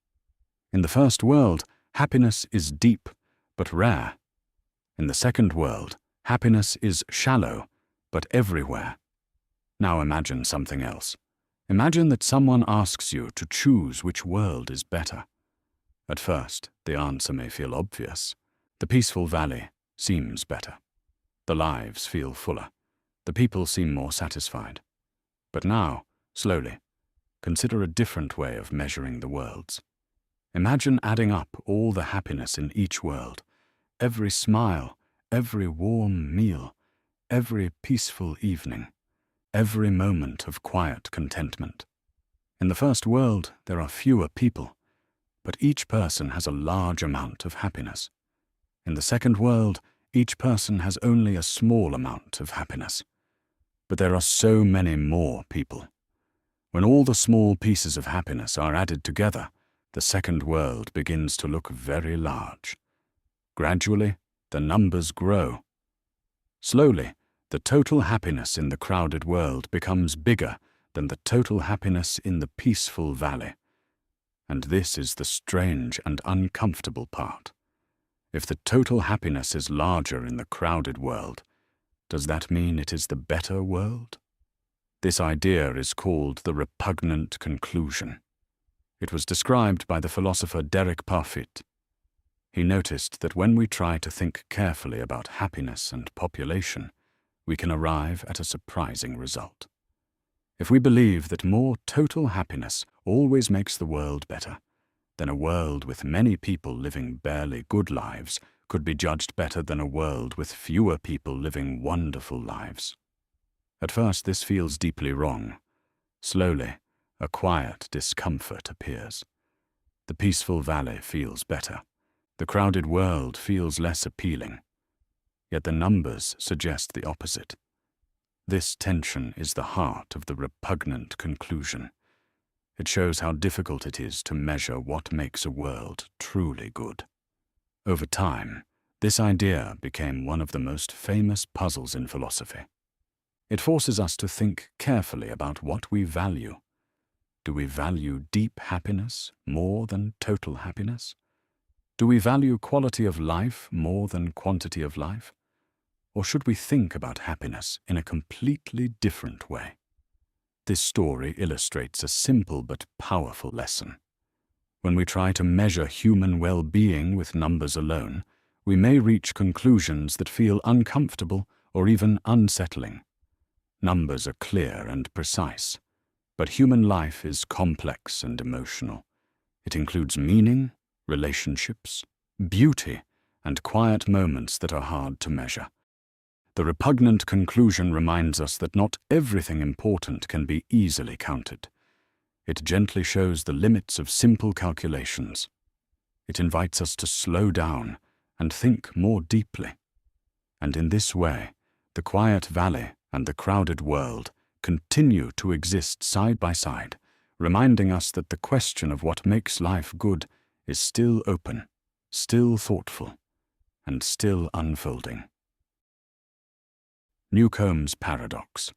In the first world, happiness is deep but rare. In the second world, happiness is shallow but everywhere. Now imagine something else. Imagine that someone asks you to choose which world is better. At first, the answer may feel obvious. The peaceful valley seems better. The lives feel fuller. The people seem more satisfied. But now, slowly, consider a different way of measuring the worlds. Imagine adding up all the happiness in each world, every smile, every warm meal, every peaceful evening, every moment of quiet contentment. In the first world, there are fewer people, but each person has a large amount of happiness. In the second world, each person has only a small amount of happiness. But there are so many more people. When all the small pieces of happiness are added together, the second world begins to look very large. Gradually, the numbers grow. Slowly, the total happiness in the crowded world becomes bigger than the total happiness in the peaceful valley. And this is the strange and uncomfortable part. If the total happiness is larger in the crowded world, does that mean it is the better world? This idea is called the Repugnant Conclusion. It was described by the philosopher Derek Parfit. He noticed that when we try to think carefully about happiness and population, we can arrive at a surprising result. If we believe that more total happiness always makes the world better, then a world with many people living barely good lives could be judged better than a world with fewer people living wonderful lives. At first, this feels deeply wrong. Slowly, a quiet discomfort appears. The peaceful valley feels better. The crowded world feels less appealing. Yet the numbers suggest the opposite. This tension is the heart of the repugnant conclusion. It shows how difficult it is to measure what makes a world truly good. Over time, this idea became one of the most famous puzzles in philosophy. It forces us to think carefully about what we value. Do we value deep happiness more than total happiness? Do we value quality of life more than quantity of life? Or should we think about happiness in a completely different way? This story illustrates a simple but powerful lesson. When we try to measure human well-being with numbers alone, we may reach conclusions that feel uncomfortable or even unsettling. Numbers are clear and precise, but human life is complex and emotional. It includes meaning, relationships, beauty, and quiet moments that are hard to measure. The repugnant conclusion reminds us that not everything important can be easily counted. It gently shows the limits of simple calculations. It invites us to slow down and think more deeply. And in this way, the quiet valley and the crowded world continue to exist side by side, reminding us that the question of what makes life good is still open, still thoughtful, and still unfolding. Newcomb's Paradox.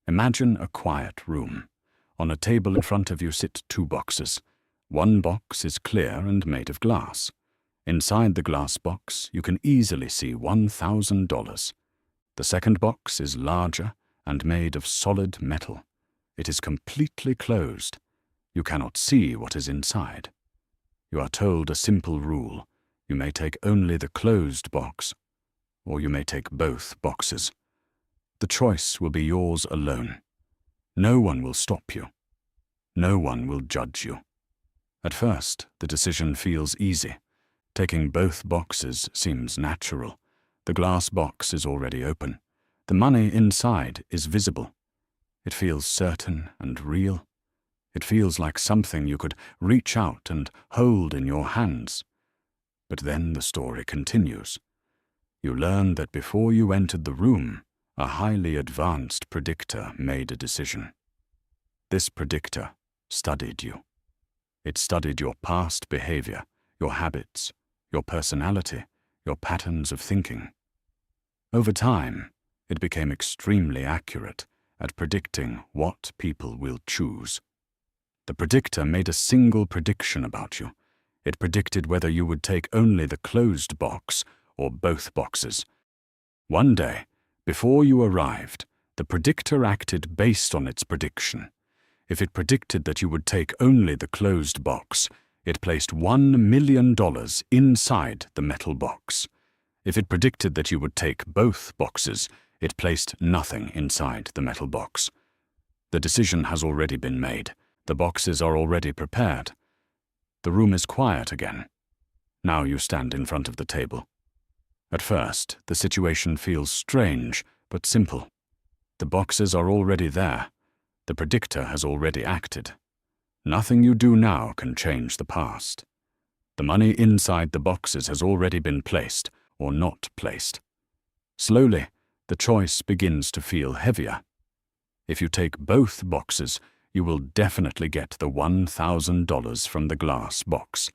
Imagine a quiet room. On a table in front of you sit two boxes. One box is clear and made of glass. Inside the glass box, you can easily see $1,000. The second box is larger and made of solid metal. It is completely closed. You cannot see what is inside. You are told a simple rule. You may take only the closed box, or you may take both boxes. The choice will be yours alone. No one will stop you. No one will judge you. At first, the decision feels easy. Taking both boxes seems natural. The glass box is already open. The money inside is visible. It feels certain and real. It feels like something you could reach out and hold in your hands. But then the story continues. You learn that before you entered the room, a highly advanced predictor made a decision. This predictor studied you. It studied your past behavior, your habits, your personality, your patterns of thinking. Over time, it became extremely accurate at predicting what people will choose. The predictor made a single prediction about you. It predicted whether you would take only the closed box or both boxes. One day, before you arrived, the predictor acted based on its prediction. If it predicted that you would take only the closed box, it placed $1 million inside the metal box. If it predicted that you would take both boxes, it placed nothing inside the metal box. The decision has already been made. The boxes are already prepared. The room is quiet again. Now you stand in front of the table. At first, the situation feels strange, but simple. The boxes are already there. The predictor has already acted. Nothing you do now can change the past. The money inside the boxes has already been placed or not placed. Slowly, the choice begins to feel heavier. If you take both boxes, you will definitely get the $1,000 from the glass box.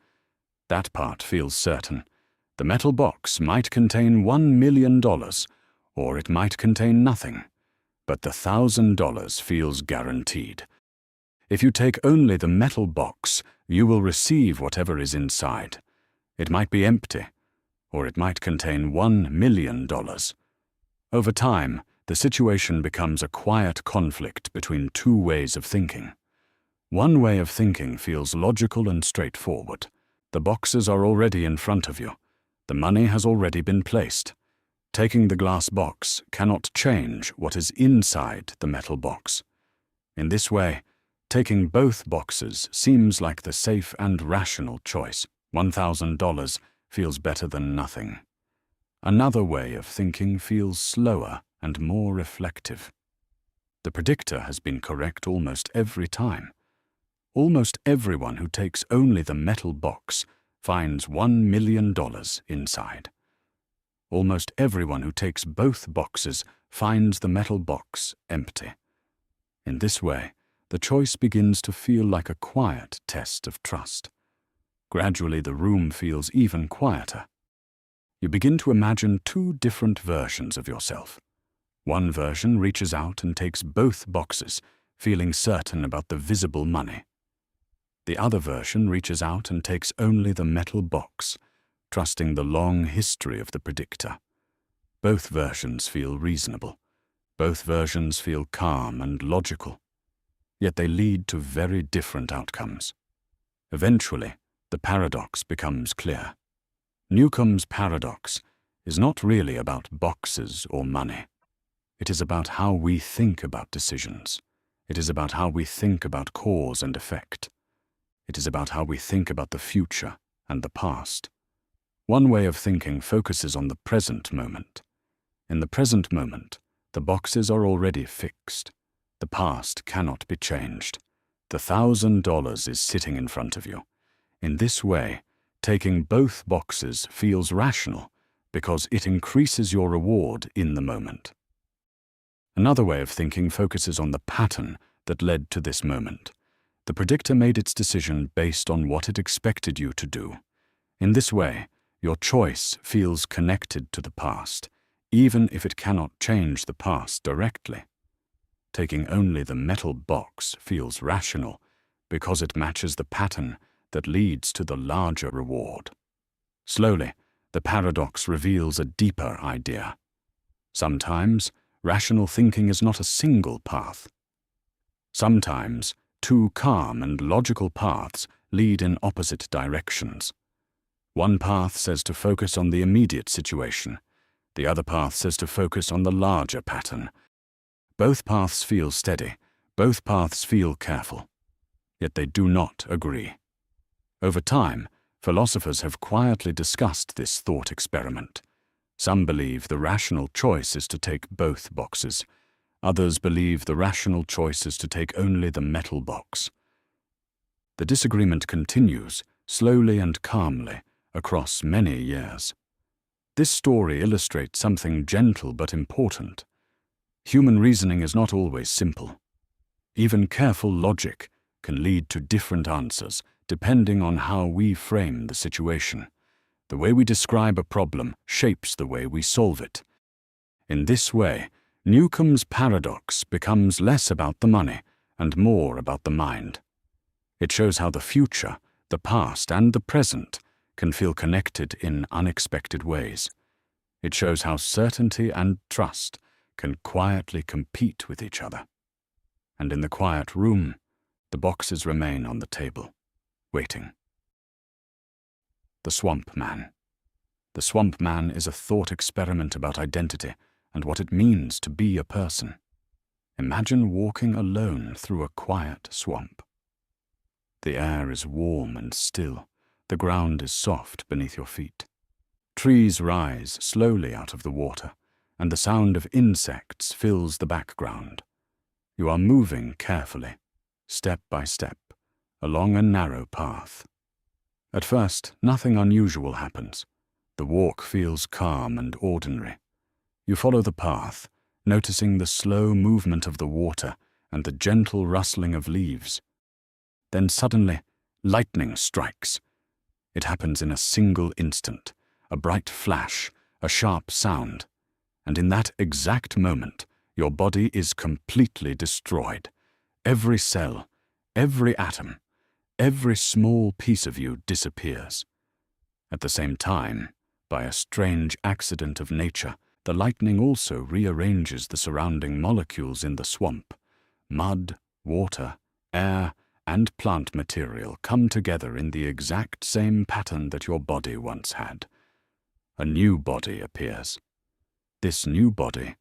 That part feels certain. The metal box might contain $1 million, or it might contain nothing. But the $1,000 feels guaranteed. If you take only the metal box, you will receive whatever is inside. It might be empty, or it might contain $1 million. Over time, the situation becomes a quiet conflict between two ways of thinking. One way of thinking feels logical and straightforward. The boxes are already in front of you. The money has already been placed. Taking the glass box cannot change what is inside the metal box. In this way, taking both boxes seems like the safe and rational choice. $1,000 feels better than nothing. Another way of thinking feels slower and more reflective. The predictor has been correct almost every time. Almost everyone who takes only the metal box finds $1 million inside. Almost everyone who takes both boxes finds the metal box empty. In this way, the choice begins to feel like a quiet test of trust. Gradually, the room feels even quieter. You begin to imagine two different versions of yourself. One version reaches out and takes both boxes, feeling certain about the visible money. The other version reaches out and takes only the metal box, trusting the long history of the predictor. Both versions feel reasonable. Both versions feel calm and logical. Yet they lead to very different outcomes. Eventually, the paradox becomes clear. Newcomb's paradox is not really about boxes or money. It is about how we think about decisions. It is about how we think about cause and effect. It is about how we think about the future and the past. One way of thinking focuses on the present moment. In the present moment, the boxes are already fixed. The past cannot be changed. The $1,000 is sitting in front of you. In this way, taking both boxes feels rational because it increases your reward in the moment. Another way of thinking focuses on the pattern that led to this moment. The predictor made its decision based on what it expected you to do. In this way, your choice feels connected to the past, even if it cannot change the past directly. Taking only the metal box feels rational because it matches the pattern that leads to the larger reward. Slowly, the paradox reveals a deeper idea. Sometimes, rational thinking is not a single path. Sometimes, two calm and logical paths lead in opposite directions. One path says to focus on the immediate situation. The other path says to focus on the larger pattern. Both paths feel steady. Both paths feel careful. yet they do not agree. Over time, philosophers have quietly discussed this thought experiment. Some believe the rational choice is to take both boxes. Others believe the rational choice is to take only the metal box. The disagreement continues, slowly and calmly, across many years. This story illustrates something gentle but important. Human reasoning is not always simple. Even careful logic can lead to different answers, depending on how we frame the situation. The way we describe a problem shapes the way we solve it. In this way, Newcomb's paradox becomes less about the money and more about the mind. It shows how the future, the past, and the present can feel connected in unexpected ways. It shows how certainty and trust can quietly compete with each other. And in the quiet room, the boxes remain on the table, waiting. The Swampman. The Swampman is a thought experiment about identity and what it means to be a person. Imagine walking alone through a quiet swamp. The air is warm and still. The ground is soft beneath your feet. Trees rise slowly out of the water, and the sound of insects fills the background. You are moving carefully, step by step, along a narrow path. At first, nothing unusual happens. The walk feels calm and ordinary. You follow the path, noticing the slow movement of the water and the gentle rustling of leaves. Then suddenly, lightning strikes. It happens in a single instant, a bright flash, a sharp sound, and in that exact moment, your body is completely destroyed. Every cell, every atom, every small piece of you disappears. At the same time, by a strange accident of nature, the lightning also rearranges the surrounding molecules in the swamp. Mud, water, air, and plant material come together in the exact same pattern that your body once had. A new body appears. This new body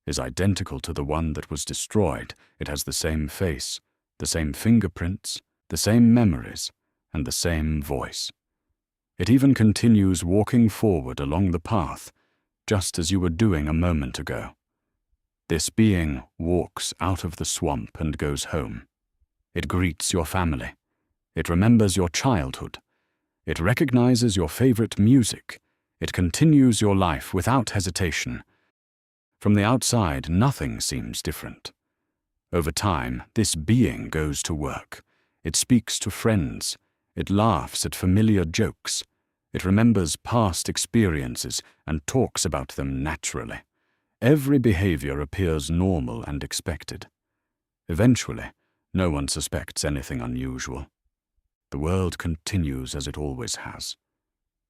is identical to the one that was destroyed. It has the same face, the same fingerprints, the same memories, and the same voice. It even continues walking forward along the path, just as you were doing a moment ago. This being walks out of the swamp and goes home. It greets your family. It remembers your childhood. It recognizes your favorite music. It continues your life without hesitation. From the outside, nothing seems different. Over time, this being goes to work. It speaks to friends. It laughs at familiar jokes. It remembers past experiences and talks about them naturally. Every behavior appears normal and expected. Eventually, no one suspects anything unusual. The world continues as it always has.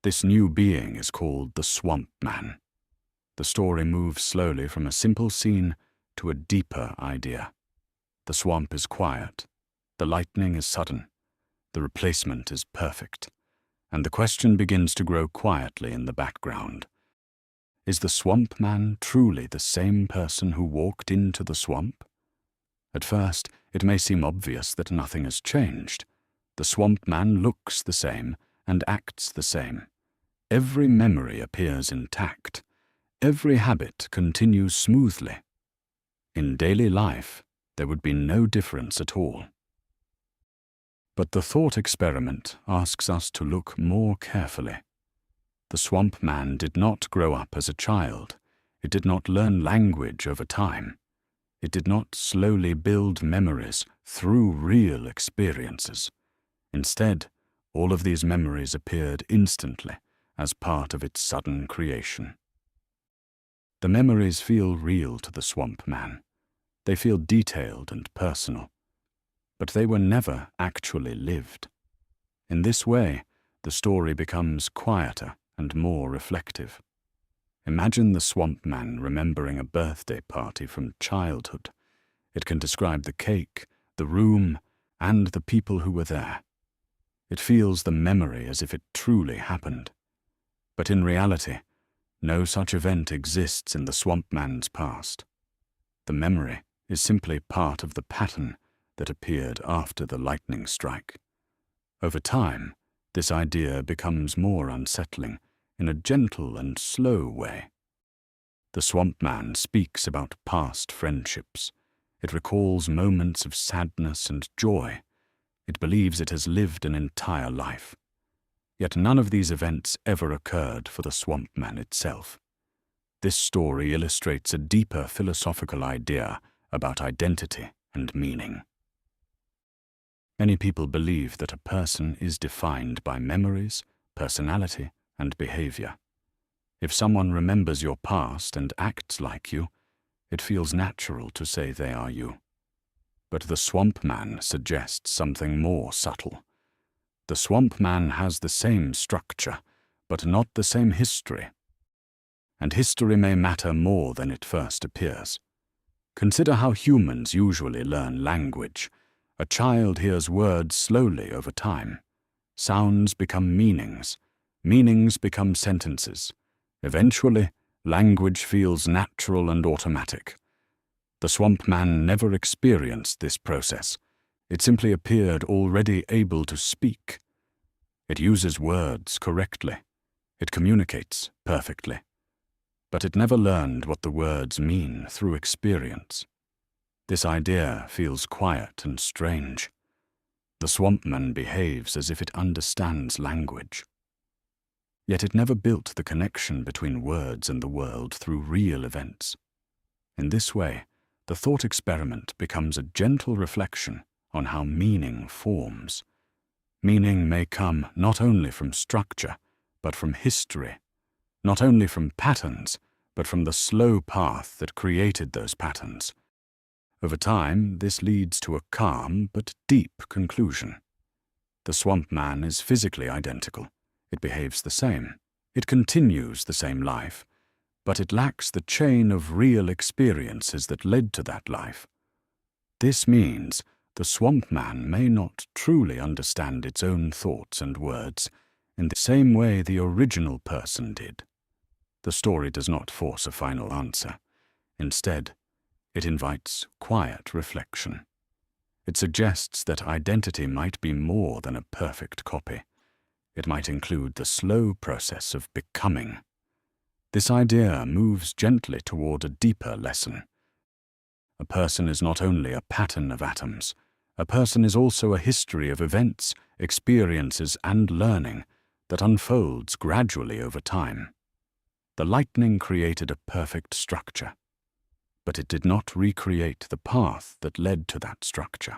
This new being is called the Swampman. The story moves slowly from a simple scene to a deeper idea. The swamp is quiet. The lightning is sudden. The replacement is perfect. And the question begins to grow quietly in the background. Is the Swampman truly the same person who walked into the swamp? At first, it may seem obvious that nothing has changed. The Swampman looks the same and acts the same. Every memory appears intact. Every habit continues smoothly. In daily life, there would be no difference at all. But the thought experiment asks us to look more carefully. The Swampman did not grow up as a child. It did not learn language over time. It did not slowly build memories through real experiences. Instead, all of these memories appeared instantly as part of its sudden creation. The memories feel real to the Swampman. They feel detailed and personal. But they were never actually lived. In this way, the story becomes quieter and more reflective. Imagine the Swampman remembering a birthday party from childhood. It can describe the cake, the room, and the people who were there. It feels the memory as if it truly happened. But in reality, no such event exists in the Swampman's past. The memory is simply part of the pattern that appeared after the lightning strike. Over time, this idea becomes more unsettling in a gentle and slow way. The Swampman speaks about past friendships. It recalls moments of sadness and joy. It believes it has lived an entire life. Yet none of these events ever occurred for the Swampman itself. This story illustrates a deeper philosophical idea about identity and meaning. Many people believe that a person is defined by memories, personality, and behavior. If someone remembers your past and acts like you, it feels natural to say they are you. But the Swampman suggests something more subtle. The Swampman has the same structure, but not the same history. And history may matter more than it first appears. Consider how humans usually learn language. A child hears words slowly over time. Sounds become meanings. Meanings become sentences. Eventually, language feels natural and automatic. The Swampman never experienced this process. It simply appeared already able to speak. It uses words correctly. It communicates perfectly. But it never learned what the words mean through experience. This idea feels quiet and strange. The Swampman behaves as if it understands language. Yet it never built the connection between words and the world through real events. In this way, the thought experiment becomes a gentle reflection on how meaning forms. Meaning may come not only from structure, but from history, not only from patterns, but from the slow path that created those patterns. Over time, this leads to a calm but deep conclusion. The Swampman is physically identical. It behaves the same. It continues the same life, but it lacks the chain of real experiences that led to that life. This means the Swampman may not truly understand its own thoughts and words in the same way the original person did. The story does not force a final answer. Instead, it invites quiet reflection. It suggests that identity might be more than a perfect copy. It might include the slow process of becoming. This idea moves gently toward a deeper lesson. A person is not only a pattern of atoms. A person is also a history of events, experiences, and learning that unfolds gradually over time. The lightning created a perfect structure, but it did not recreate the path that led to that structure.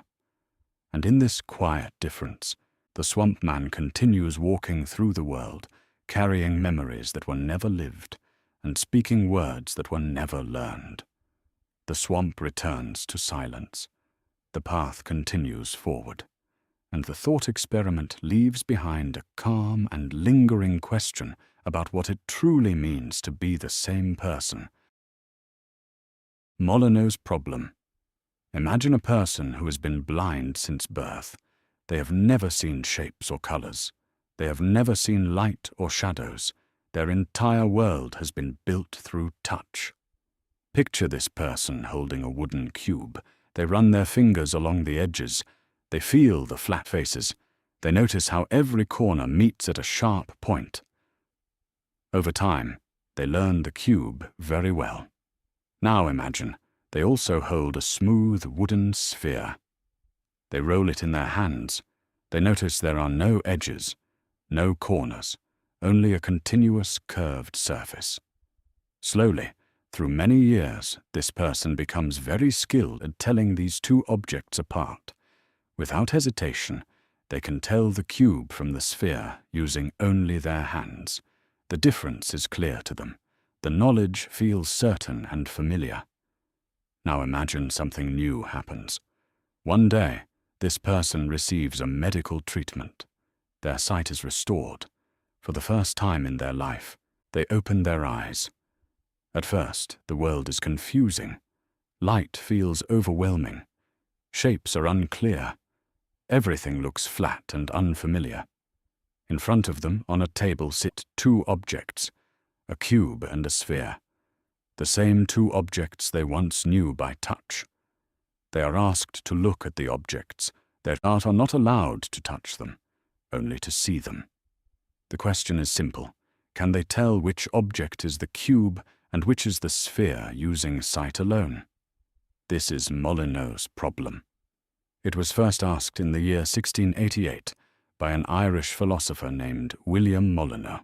And in this quiet difference, the Swampman continues walking through the world, carrying memories that were never lived, and speaking words that were never learned. The swamp returns to silence. The path continues forward, and the thought experiment leaves behind a calm and lingering question about what it truly means to be the same person. Molyneux's problem. Imagine a person who has been blind since birth. They have never seen shapes or colors. They have never seen light or shadows. Their entire world has been built through touch. Picture this person holding a wooden cube. They run their fingers along the edges. They feel the flat faces. They notice how every corner meets at a sharp point. Over time, they learn the cube very well. Now imagine, they also hold a smooth wooden sphere. They roll it in their hands. They notice there are no edges, no corners, only a continuous curved surface. Slowly, through many years, this person becomes very skilled at telling these two objects apart. Without hesitation, they can tell the cube from the sphere using only their hands. The difference is clear to them. The knowledge feels certain and familiar. Now imagine something new happens. One day, this person receives a medical treatment. Their sight is restored. For the first time in their life, they open their eyes. At first, the world is confusing. Light feels overwhelming. Shapes are unclear. Everything looks flat and unfamiliar. In front of them, on a table, sit two objects, a cube and a sphere, the same two objects they once knew by touch. They are asked to look at the objects. Their art are not allowed to touch them, only to see them. The question is simple. Can they tell which object is the cube and which is the sphere using sight alone? This is Molyneux' problem. It was first asked in the year 1688 by an Irish philosopher named William Molyneux.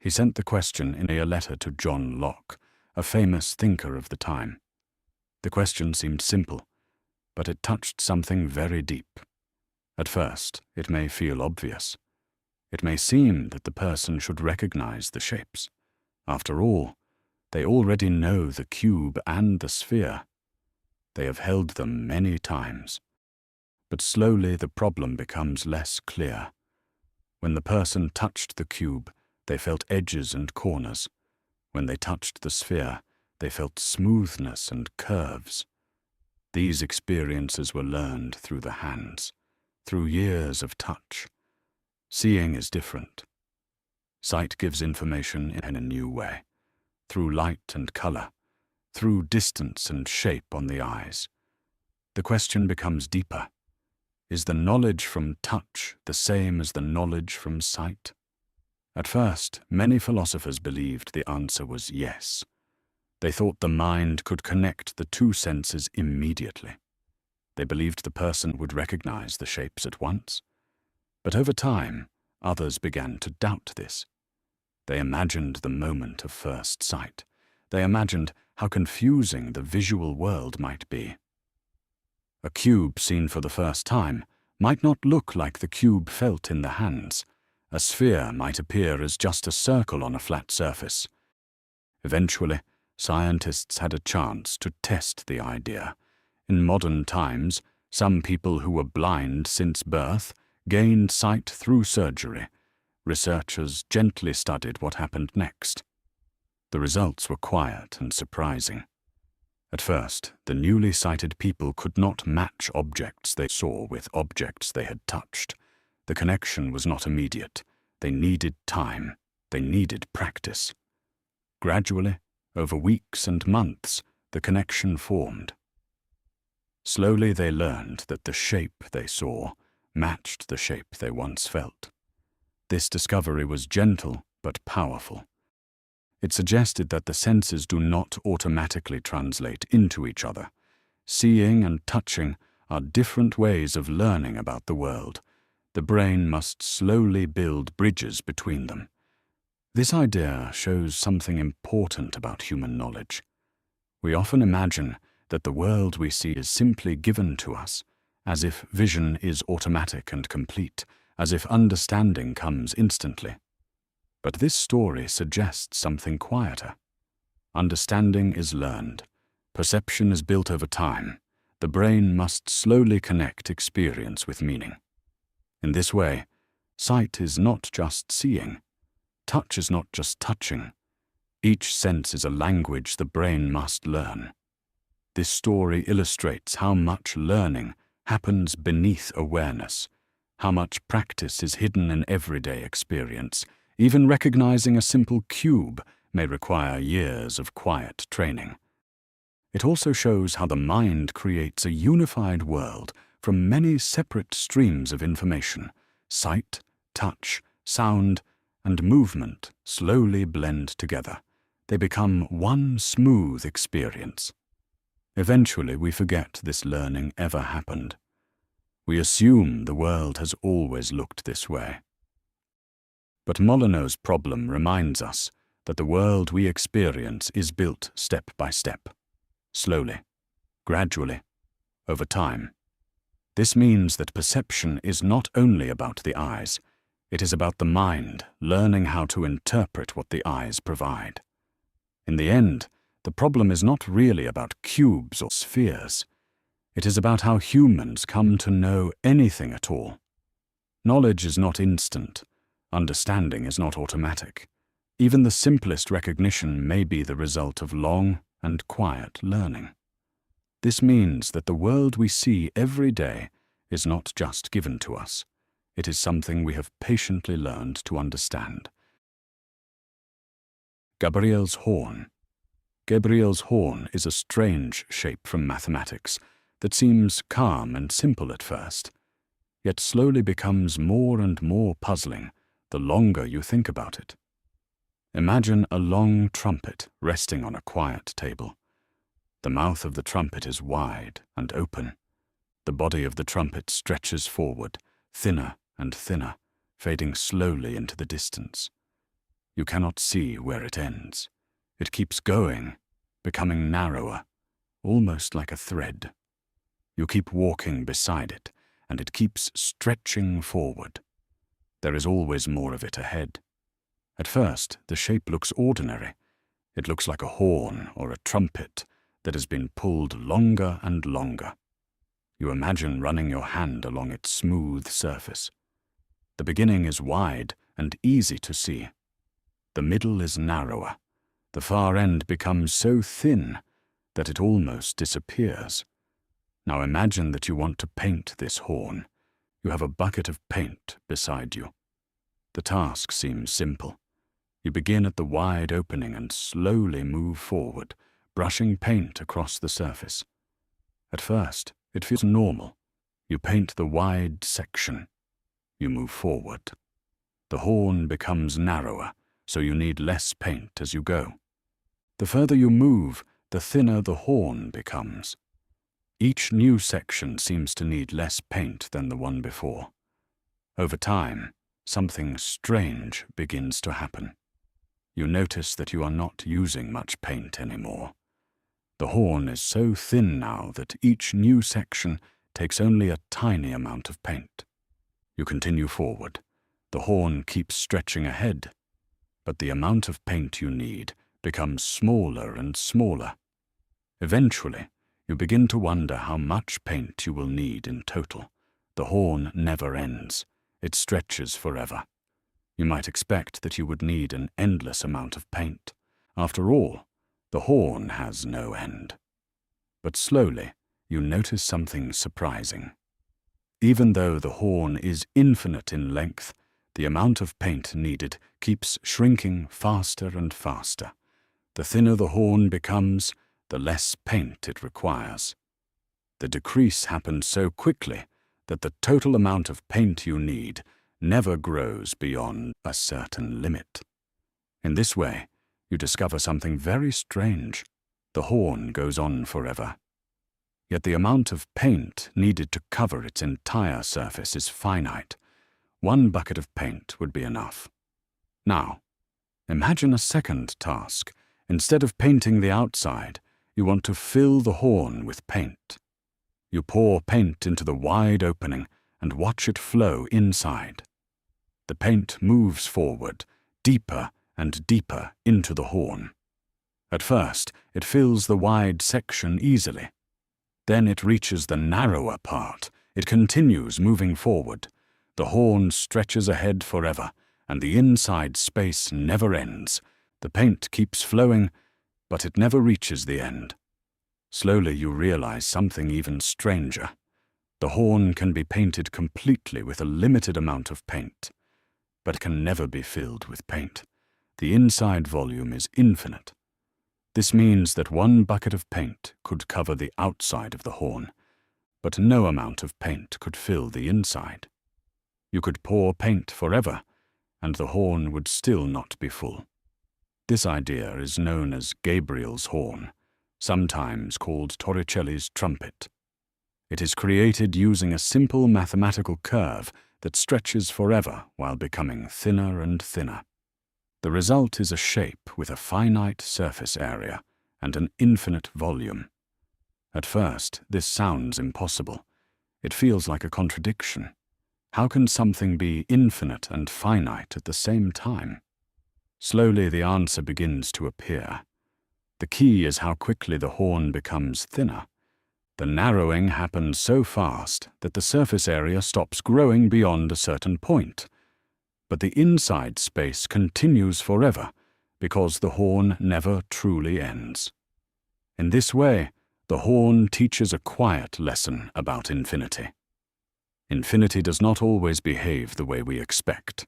He sent the question in a letter to John Locke, a famous thinker of the time. The question seemed simple, but it touched something very deep. At first, it may feel obvious. It may seem that the person should recognize the shapes. After all, they already know the cube and the sphere. They have held them many times. But slowly the problem becomes less clear. When the person touched the cube, they felt edges and corners. When they touched the sphere, they felt smoothness and curves. These experiences were learned through the hands, through years of touch. Seeing is different. Sight gives information in a new way, through light and color, through distance and shape on the eyes. The question becomes deeper. Is the knowledge from touch the same as the knowledge from sight? At first, many philosophers believed the answer was yes. They thought the mind could connect the two senses immediately. They believed the person would recognize the shapes at once. But over time, others began to doubt this. They imagined the moment of first sight. They imagined how confusing the visual world might be. A cube seen for the first time might not look like the cube felt in the hands. A sphere might appear as just a circle on a flat surface. Eventually, scientists had a chance to test the idea. In modern times, some people who were blind since birth gained sight through surgery. Researchers gently studied what happened next. The results were quiet and surprising. At first, the newly sighted people could not match objects they saw with objects they had touched. The connection was not immediate. They needed time. They needed practice. Gradually, over weeks and months, the connection formed. Slowly they learned that the shape they saw matched the shape they once felt. This discovery was gentle but powerful. It suggested that the senses do not automatically translate into each other. Seeing and touching are different ways of learning about the world. The brain must slowly build bridges between them. This idea shows something important about human knowledge. We often imagine that the world we see is simply given to us, as if vision is automatic and complete, as if understanding comes instantly. But this story suggests something quieter. Understanding is learned. Perception is built over time. The brain must slowly connect experience with meaning. In this way, sight is not just seeing. Touch is not just touching. Each sense is a language the brain must learn. This story illustrates how much learning happens beneath awareness, how much practice is hidden in everyday experience. Even recognizing a simple cube may require years of quiet training. It also shows how the mind creates a unified world from many separate streams of information. Sight, touch, sound, and movement slowly blend together. They become one smooth experience. Eventually, we forget this learning ever happened. We assume the world has always looked this way. But Molyneux' problem reminds us that the world we experience is built step by step, slowly, gradually, over time. This means that perception is not only about the eyes, it is about the mind learning how to interpret what the eyes provide. In the end, the problem is not really about cubes or spheres. It is about how humans come to know anything at all. Knowledge is not instant. Understanding is not automatic. Even the simplest recognition may be the result of long and quiet learning. This means that the world we see every day is not just given to us. It is something we have patiently learned to understand. Gabriel's horn. Gabriel's horn is a strange shape from mathematics, that seems calm and simple at first, yet slowly becomes more and more puzzling the longer you think about it. Imagine a long trumpet resting on a quiet table. The mouth of the trumpet is wide and open. The body of the trumpet stretches forward, thinner and thinner, fading slowly into the distance. You cannot see where it ends. It keeps going, becoming narrower, almost like a thread. You keep walking beside it, and it keeps stretching forward. There is always more of it ahead. At first, the shape looks ordinary. It looks like a horn or a trumpet that has been pulled longer and longer. You imagine running your hand along its smooth surface. The beginning is wide and easy to see. The middle is narrower. The far end becomes so thin that it almost disappears. Now imagine that you want to paint this horn. You have a bucket of paint beside you. The task seems simple. You begin at the wide opening and slowly move forward, brushing paint across the surface. At first, it feels normal. You paint the wide section. You move forward. The horn becomes narrower, so you need less paint as you go. The further you move, the thinner the horn becomes. Each new section seems to need less paint than the one before. Over time, something strange begins to happen. You notice that you are not using much paint anymore. The horn is so thin now that each new section takes only a tiny amount of paint. You continue forward. The horn keeps stretching ahead, but the amount of paint you need becomes smaller and smaller. Eventually, you begin to wonder how much paint you will need in total. The horn never ends. It stretches forever. You might expect that you would need an endless amount of paint. After all, the horn has no end. But slowly, you notice something surprising. Even though the horn is infinite in length, the amount of paint needed keeps shrinking faster and faster. The thinner the horn becomes, the less paint it requires. The decrease happens so quickly that the total amount of paint you need never grows beyond a certain limit. In this way, you discover something very strange. The horn goes on forever. Yet the amount of paint needed to cover its entire surface is finite. One bucket of paint would be enough. Now, imagine a second task. Instead of painting the outside, you want to fill the horn with paint. You pour paint into the wide opening and watch it flow inside. The paint moves forward, deeper and deeper into the horn. At first, it fills the wide section easily. Then it reaches the narrower part. It continues moving forward. The horn stretches ahead forever, and the inside space never ends. The paint keeps flowing, but it never reaches the end. Slowly you realize something even stranger. The horn can be painted completely with a limited amount of paint, but can never be filled with paint. The inside volume is infinite. This means that one bucket of paint could cover the outside of the horn, but no amount of paint could fill the inside. You could pour paint forever, and the horn would still not be full. This idea is known as Gabriel's horn, sometimes called Torricelli's trumpet. It is created using a simple mathematical curve that stretches forever while becoming thinner and thinner. The result is a shape with a finite surface area and an infinite volume. At first, this sounds impossible. It feels like a contradiction. How can something be infinite and finite at the same time? Slowly, the answer begins to appear. The key is how quickly the horn becomes thinner. The narrowing happens so fast that the surface area stops growing beyond a certain point. But the inside space continues forever because the horn never truly ends. In this way, the horn teaches a quiet lesson about infinity. Infinity does not always behave the way we expect.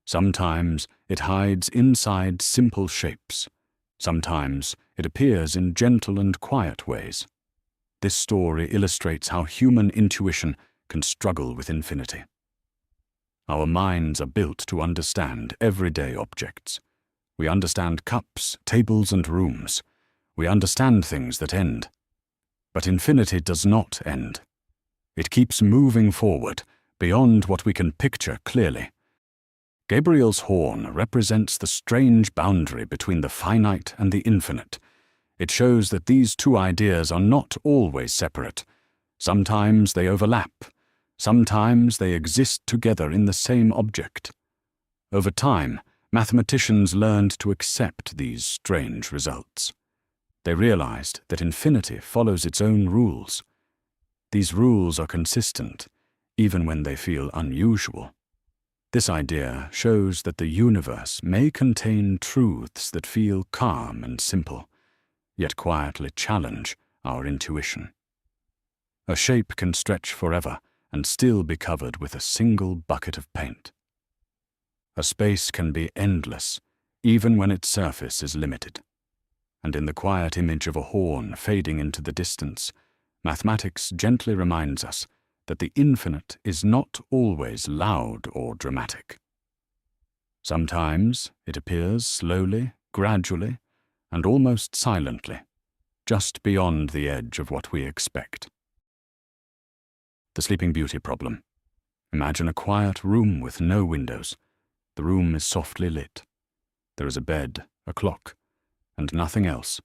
Sometimes it hides inside simple shapes. Sometimes it appears in gentle and quiet ways. this story illustrates how human intuition can struggle with infinity. Our minds are built to understand everyday objects. We understand cups, tables, and rooms. We understand things that end. But infinity does not end. It keeps moving forward, beyond what we can picture clearly. Gabriel's horn represents the strange boundary between the finite and the infinite. It shows that these two ideas are not always separate. Sometimes they overlap. Sometimes they exist together in the same object. Over time, mathematicians learned to accept these strange results. They realized that infinity follows its own rules. These rules are consistent, even when they feel unusual. This idea shows that the universe may contain truths that feel calm and simple, yet quietly challenge our intuition. A shape can stretch forever and still be covered with a single bucket of paint. A space can be endless, even when its surface is limited. And in the quiet image of a horn fading into the distance, mathematics gently reminds us that the infinite is not always loud or dramatic. Sometimes it appears slowly, gradually, and almost silently, just beyond the edge of what we expect. The Sleeping Beauty problem. Imagine a quiet room with no windows. The room is softly lit. There is a bed, a clock, and nothing else.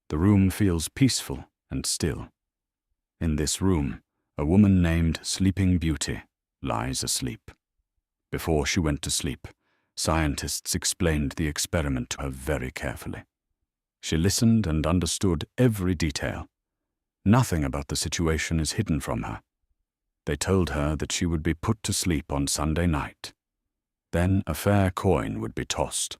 The room feels peaceful and still. In this room, a woman named Sleeping Beauty lies asleep. Before she went to sleep, scientists explained the experiment to her very carefully. She listened and understood every detail. Nothing about the situation is hidden from her. They told her that she would be put to sleep on Sunday night. Then a fair coin would be tossed.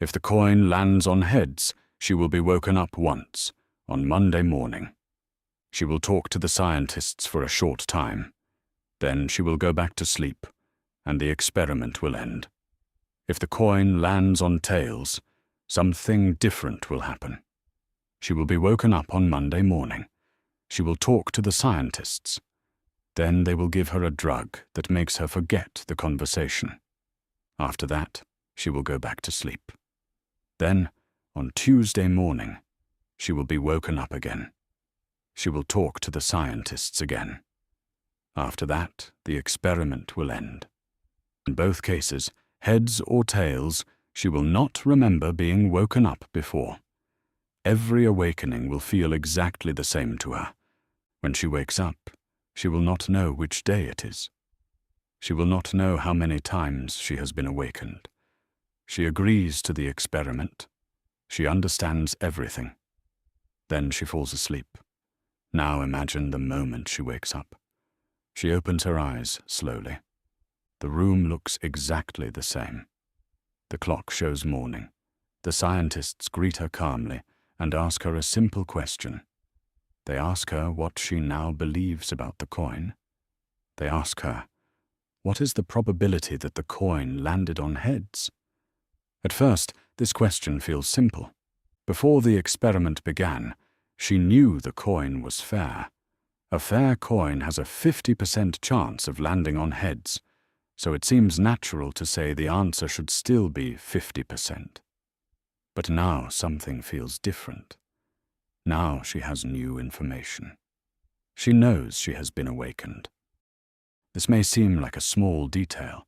If the coin lands on heads, she will be woken up once, on Monday morning. She will talk to the scientists for a short time. Then she will go back to sleep, and the experiment will end. If the coin lands on tails, something different will happen. She will be woken up on Monday morning. She will talk to the scientists. Then they will give her a drug that makes her forget the conversation. After that, she will go back to sleep. Then, on Tuesday morning, she will be woken up again. She will talk to the scientists again. After that, the experiment will end. In both cases, heads or tails, she will not remember being woken up before. Every awakening will feel exactly the same to her. When she wakes up, she will not know which day it is. She will not know how many times she has been awakened. She agrees to the experiment. She understands everything. Then she falls asleep. Now imagine the moment she wakes up. She opens her eyes slowly. The room looks exactly the same. The clock shows morning. The scientists greet her calmly and ask her a simple question. They ask her what she now believes about the coin. They ask her, what is the probability that the coin landed on heads? At first, this question feels simple. Before the experiment began, she knew the coin was fair. A fair coin has a 50% chance of landing on heads, so it seems natural to say the answer should still be 50%. But now something feels different. Now she has new information. She knows she has been awakened. This may seem like a small detail,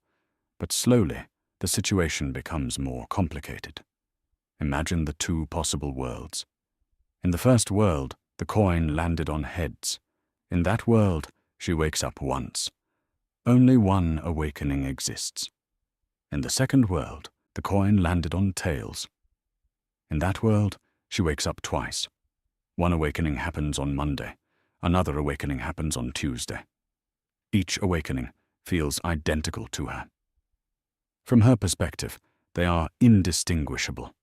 but slowly the situation becomes more complicated. Imagine the two possible worlds. In the first world, the coin landed on heads. In that world, she wakes up once. Only one awakening exists. In the second world, the coin landed on tails. In that world, she wakes up twice. One awakening happens on Monday. Another awakening happens on Tuesday. Each awakening feels identical to her. From her perspective, they are indistinguishable.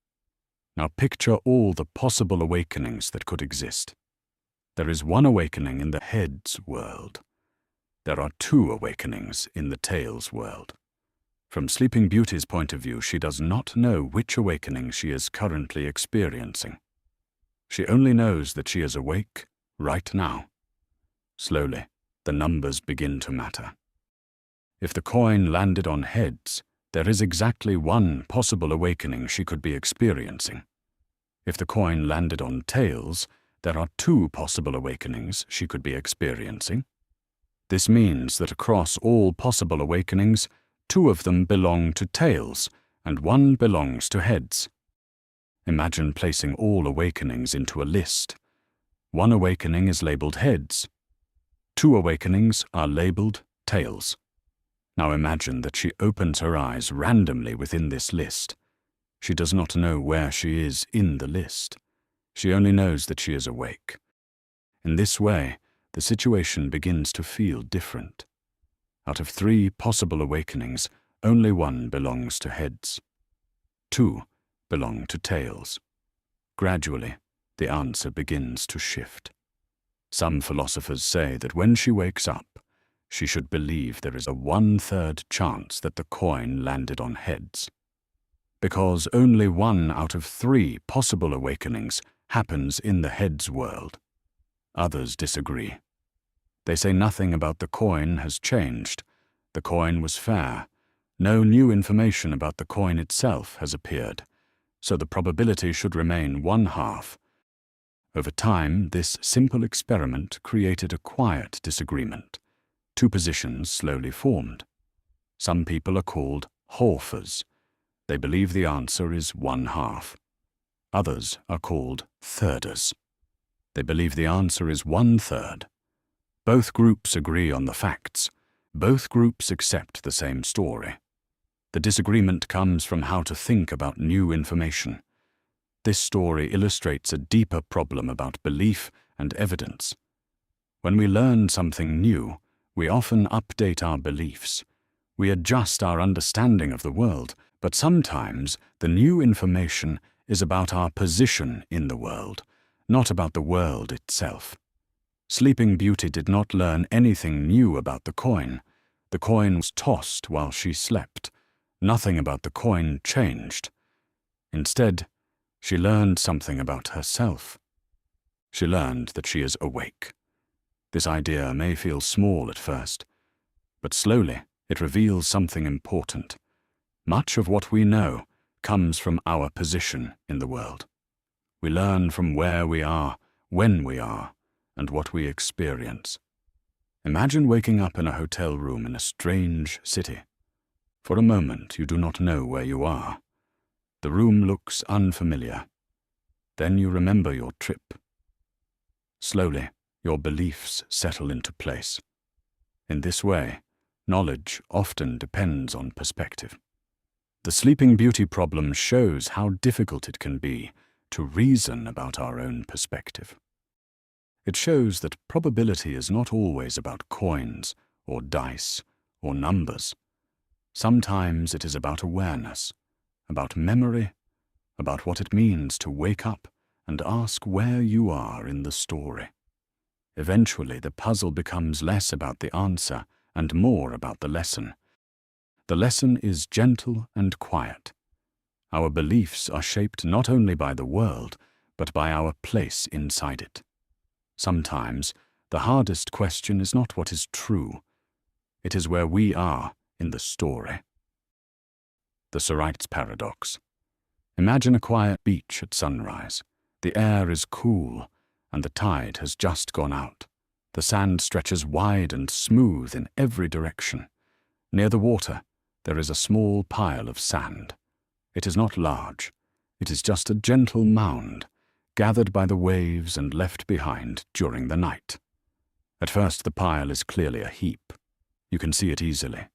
Now picture all the possible awakenings that could exist. There is one awakening in the heads world. There are two awakenings in the tails world. From Sleeping Beauty's point of view, she does not know which awakening she is currently experiencing. She only knows that she is awake right now. Slowly, the numbers begin to matter. If the coin landed on heads, there is exactly one possible awakening she could be experiencing. If the coin landed on tails, there are two possible awakenings she could be experiencing. This means that across all possible awakenings, two of them belong to tails, and one belongs to heads. Imagine placing all awakenings into a list. One awakening is labeled heads. Two awakenings are labeled tails. Now imagine that she opens her eyes randomly within this list. She does not know where she is in the list. She only knows that she is awake. In this way, the situation begins to feel different. Out of three possible awakenings, only one belongs to heads. Two belong to tails. Gradually, the answer begins to shift. Some philosophers say that when she wakes up, she should believe there is a 1/3 chance that the coin landed on heads. Because only one out of three possible awakenings happens in the heads world. Others disagree. They say nothing about the coin has changed. The coin was fair. No new information about the coin itself has appeared, so the probability should remain 1/2. Over time, this simple experiment created a quiet disagreement. Two positions slowly formed. Some people are called Hawfers. They believe the answer is 1/2. Others are called Thirders. They believe the answer is 1/3. Both groups agree on the facts. Both groups accept the same story. The disagreement comes from how to think about new information. This story illustrates a deeper problem about belief and evidence. When we learn something new, we often update our beliefs. We adjust our understanding of the world, but sometimes the new information is about our position in the world, not about the world itself. Sleeping Beauty did not learn anything new about the coin. The coin was tossed while she slept. Nothing about the coin changed. Instead, she learned something about herself. She learned that she is awake. This idea may feel small at first, but slowly it reveals something important. Much of what we know comes from our position in the world. We learn from where we are, when we are, and what we experience. Imagine waking up in a hotel room in a strange city. For a moment, you do not know where you are. The room looks unfamiliar. Then you remember your trip. Slowly, your beliefs settle into place. In this way, knowledge often depends on perspective. The Sleeping Beauty problem shows how difficult it can be to reason about our own perspective. It shows that probability is not always about coins or dice or numbers. Sometimes it is about awareness, about memory, about what it means to wake up and ask where you are in the story. Eventually, the puzzle becomes less about the answer and more about the lesson. The lesson is gentle and quiet. Our beliefs are shaped not only by the world, but by our place inside it. Sometimes, the hardest question is not what is true. It is where we are in the story. The Sorites Paradox. Imagine a quiet beach at sunrise. The air is cool, and the tide has just gone out. The sand stretches wide and smooth in every direction. Near the water, there is a small pile of sand. It is not large. It is just a gentle mound, gathered by the waves and left behind during the night. At first, the pile is clearly a heap. You can see it easily.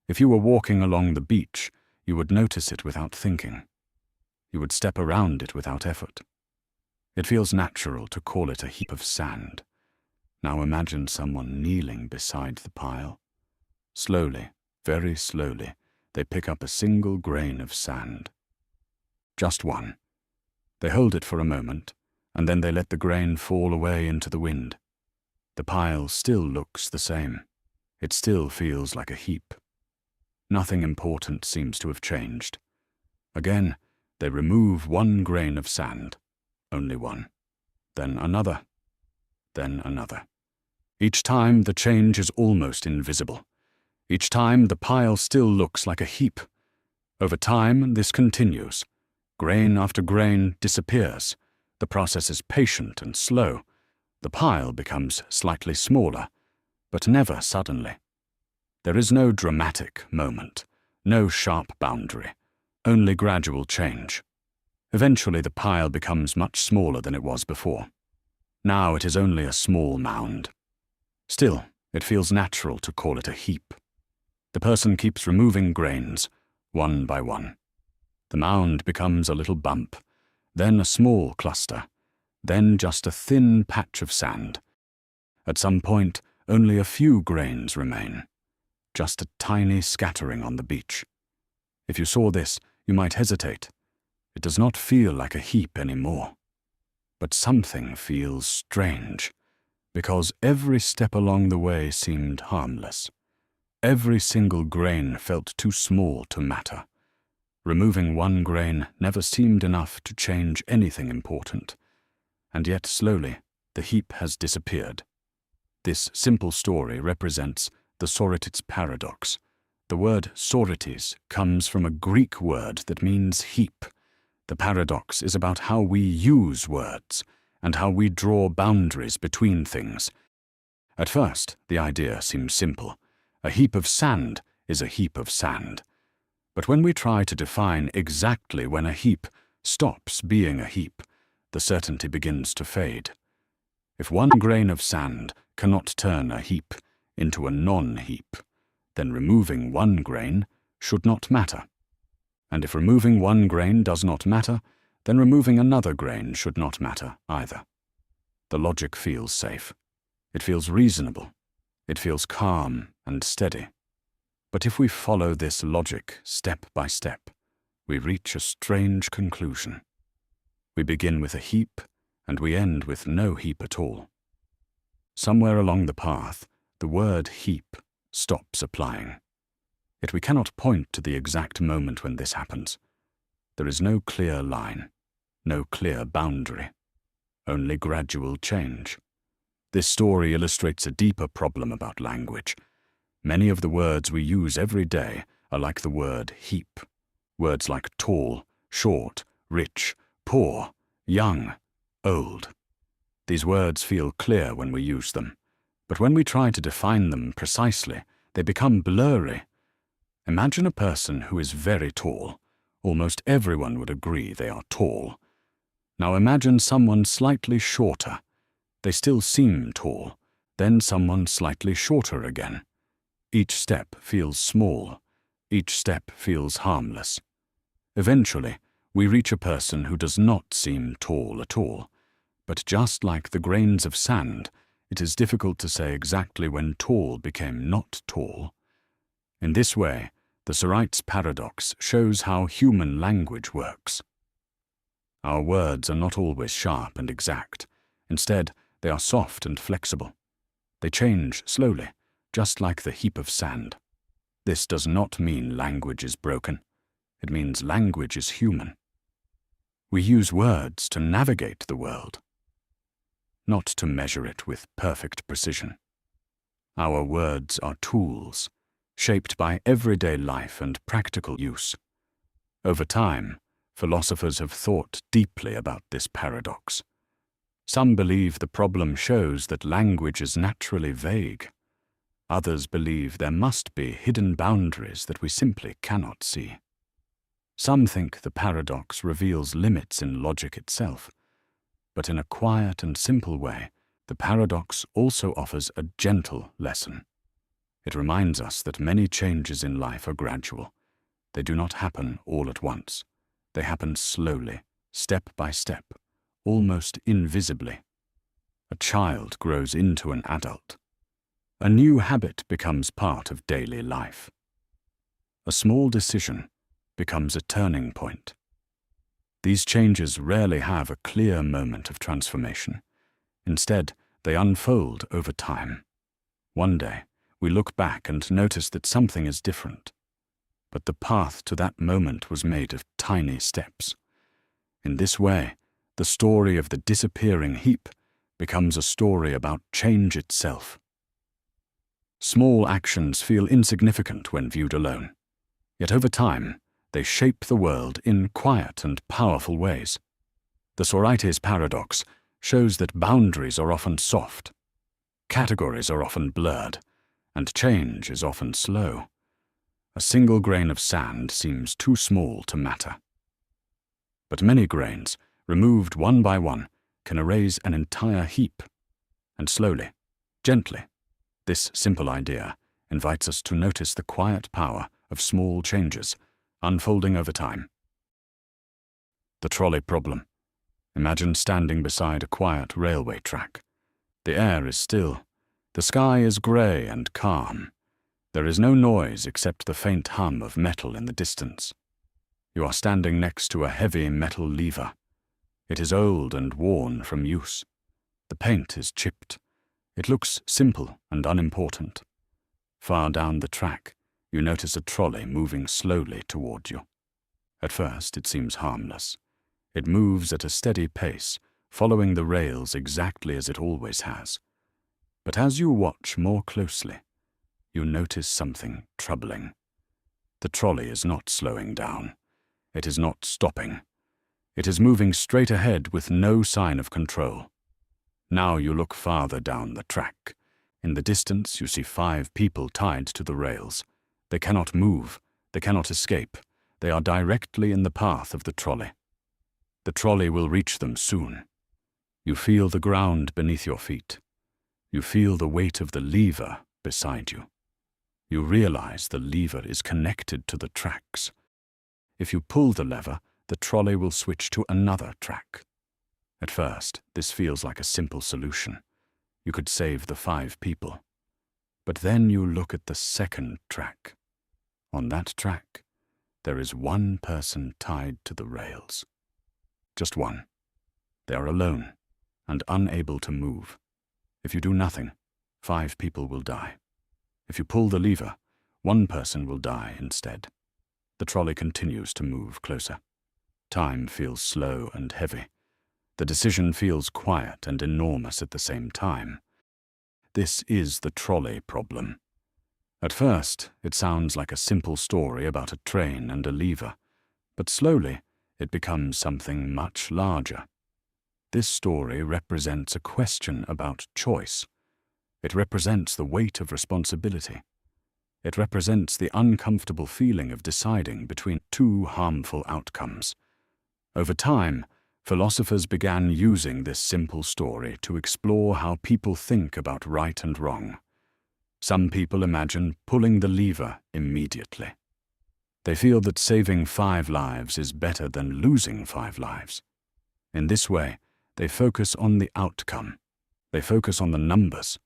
If you were walking along the beach, you would notice it without thinking. You would step around it without effort. It feels natural to call it a heap of sand. Now imagine someone kneeling beside the pile. Slowly, very slowly, they pick up a single grain of sand. Just one. They hold it for a moment, and then they let the grain fall away into the wind. The pile still looks the same. It still feels like a heap. Nothing important seems to have changed. Again, they remove one grain of sand. Only one. Then another. then another. Each time the change is almost invisible. Each time the pile still looks like a heap. Over time, this continues. Grain after grain disappears. The process is patient and slow. The pile becomes slightly smaller, but never suddenly. There is no dramatic moment, no sharp boundary, only gradual change. Eventually the pile becomes much smaller than it was before. Now it is only a small mound. Still, it feels natural to call it a heap. The person keeps removing grains, one by one. The mound becomes a little bump, then a small cluster, then just a thin patch of sand. At some point, only a few grains remain, just a tiny scattering on the beach. If you saw this, you might hesitate. It does not feel like a heap anymore. But something feels strange, because every step along the way seemed harmless. Every single grain felt too small to matter. Removing one grain never seemed enough to change anything important. And yet slowly, the heap has disappeared. This simple story represents the Sorites Paradox. The word Sorites comes from a Greek word that means heap. The paradox is about how we use words and how we draw boundaries between things. At first, the idea seems simple. A heap of sand is a heap of sand. But when we try to define exactly when a heap stops being a heap, the certainty begins to fade. If one grain of sand cannot turn a heap into a non-heap, then removing one grain should not matter. And if removing one grain does not matter, then removing another grain should not matter either. The logic feels safe. It feels reasonable. It feels calm and steady. But if we follow this logic step by step, we reach a strange conclusion. We begin with a heap, and we end with no heap at all. Somewhere along the path, the word heap stops applying. Yet we cannot point to the exact moment when this happens. There is no clear line, no clear boundary, only gradual change. This story illustrates a deeper problem about language. Many of the words we use every day are like the word heap. Words like tall, short, rich, poor, young, old. These words feel clear when we use them, but when we try to define them precisely, they become blurry. Imagine a person who is very tall. Almost everyone would agree they are tall. Now imagine someone slightly shorter. They still seem tall. Then someone slightly shorter again. Each step feels small. Each step feels harmless. Eventually, we reach a person who does not seem tall at all. But just like the grains of sand, it is difficult to say exactly when tall became not tall. In this way, the Sorites Paradox shows how human language works. Our words are not always sharp and exact. Instead, they are soft and flexible. They change slowly, just like the heap of sand. This does not mean language is broken. It means language is human. We use words to navigate the world, not to measure it with perfect precision. Our words are tools, shaped by everyday life and practical use. Over time, philosophers have thought deeply about this paradox. Some believe the problem shows that language is naturally vague. Others believe there must be hidden boundaries that we simply cannot see. Some think the paradox reveals limits in logic itself, but in a quiet and simple way, the paradox also offers a gentle lesson. It reminds us that many changes in life are gradual. They do not happen all at once. They happen slowly, step by step, almost invisibly. A child grows into an adult. A new habit becomes part of daily life. A small decision becomes a turning point. These changes rarely have a clear moment of transformation. Instead, they unfold over time. One day, we look back and notice that something is different. But the path to that moment was made of tiny steps. In this way, the story of the disappearing heap becomes a story about change itself. Small actions feel insignificant when viewed alone, yet over time they shape the world in quiet and powerful ways. The Sorites Paradox shows that boundaries are often soft, categories are often blurred, and change is often slow. A single grain of sand seems too small to matter. But many grains, removed one by one, can erase an entire heap. And slowly, gently, this simple idea invites us to notice the quiet power of small changes unfolding over time. The trolley problem. Imagine standing beside a quiet railway track. The air is still. The sky is grey and calm. There is no noise except the faint hum of metal in the distance. You are standing next to a heavy metal lever. It is old and worn from use. The paint is chipped. It looks simple and unimportant. Far down the track, you notice a trolley moving slowly toward you. At first, it seems harmless. It moves at a steady pace, following the rails exactly as it always has. But as you watch more closely, you notice something troubling. The trolley is not slowing down. It is not stopping. It is moving straight ahead with no sign of control. Now you look farther down the track. In the distance, you see 5 people tied to the rails. They cannot move. They cannot escape. They are directly in the path of the trolley. The trolley will reach them soon. You feel the ground beneath your feet. You feel the weight of the lever beside you. You realize the lever is connected to the tracks. If you pull the lever, the trolley will switch to another track. At first, this feels like a simple solution. You could save the 5 people. But then you look at the second track. On that track, there is one person tied to the rails. Just one. They are alone and unable to move. If you do nothing, 5 people will die. If you pull the lever, one person will die instead. The trolley continues to move closer. Time feels slow and heavy. The decision feels quiet and enormous at the same time. This is the trolley problem. At first, it sounds like a simple story about a train and a lever, but slowly it becomes something much larger. This story represents a question about choice. It represents the weight of responsibility. It represents the uncomfortable feeling of deciding between 2 harmful outcomes. Over time, philosophers began using this simple story to explore how people think about right and wrong. Some people imagine pulling the lever immediately. They feel that saving 5 lives is better than losing 5 lives. In this way, they focus on the outcome. They focus on the numbers.